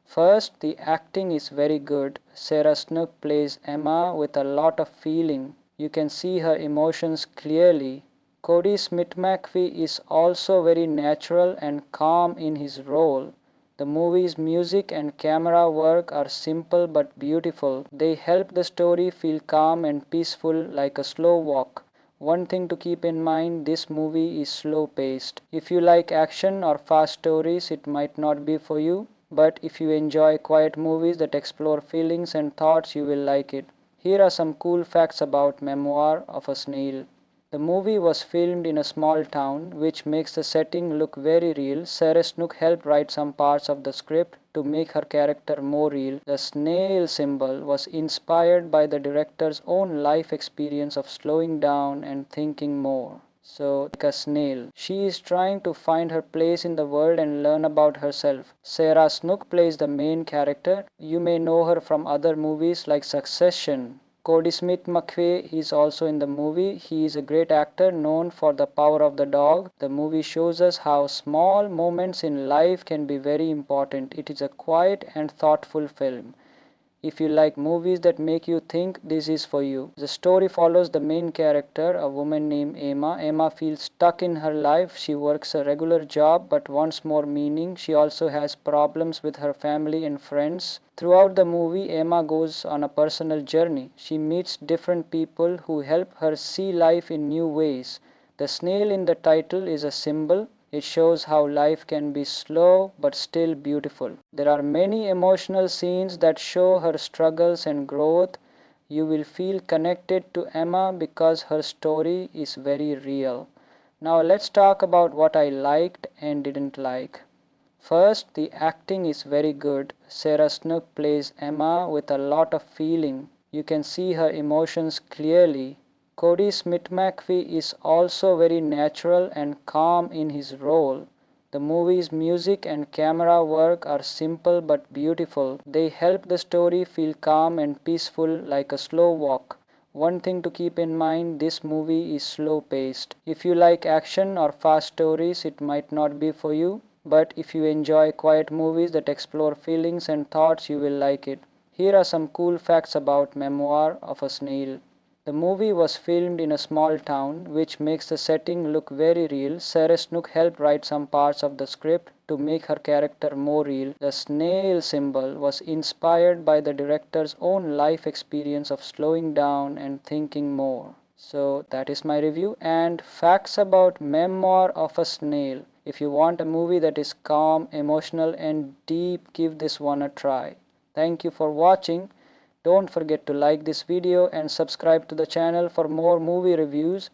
First, the acting is very good. Sarah Snook plays Emma with a lot of feeling. You can see her emotions clearly. Cody Smith-McPhee is also very natural and calm in his role. The movie's music and camera work are simple but beautiful. They help the story feel calm and peaceful like a slow walk. One thing to keep in mind, this movie is slow paced. If you like action or fast stories, it might not be for you. But if you enjoy quiet movies that explore feelings and thoughts, you will like it. Here are some cool facts about Memoir of a Snail. The movie was filmed in a small town, which makes the setting look very real. Sarah Snook helped write some parts of the script to make her character more real. The snail symbol was inspired by the director's own life experience of slowing down and thinking more. So, like a snail, she is trying to find her place in the world and learn about herself. Sarah Snook plays the main character. You may know her from other movies like Succession. Cody Smith-McPhee is also in the movie. He is a great actor known for The Power of the Dog. The movie shows us how small moments in life can be very important. It is a quiet and thoughtful film. If you like movies that make you think, this is for you. The story follows the main character, a woman named Emma. Emma feels stuck in her life. She works a regular job but wants more meaning. She also has problems with her family and friends. Throughout the movie, Emma goes on a personal journey. She meets different people who help her see life in new ways. The snail in the title is a symbol. It shows how life can be slow but still beautiful. There are many emotional scenes that show her struggles and growth. You will feel connected to Emma because her story is very real. Now let's talk about what I liked and didn't like. First, the acting is very good. Sarah Snook plays Emma with a lot of feeling. You can see her emotions clearly. Cody Smith-McPhee is also very natural and calm in his role. The movie's music and camera work are simple but beautiful. They help the story feel calm and peaceful like a slow walk. One thing to keep in mind, this movie is slow paced. If you like action or fast stories, it might not be for you. But if you enjoy quiet movies that explore feelings and thoughts, you will like it. Here are some cool facts about Memoir of a Snail. The movie was filmed in a small town, which makes the setting look very real. Sarah Snook helped write some parts of the script to make her character more real. The snail symbol was inspired by the director's own life experience of slowing down and thinking more. So that is my review and facts about Memoir of a Snail. If you want a movie that is calm, emotional and deep, give this one a try. Thank you for watching. Don't forget to like this video and subscribe to the channel for more movie reviews.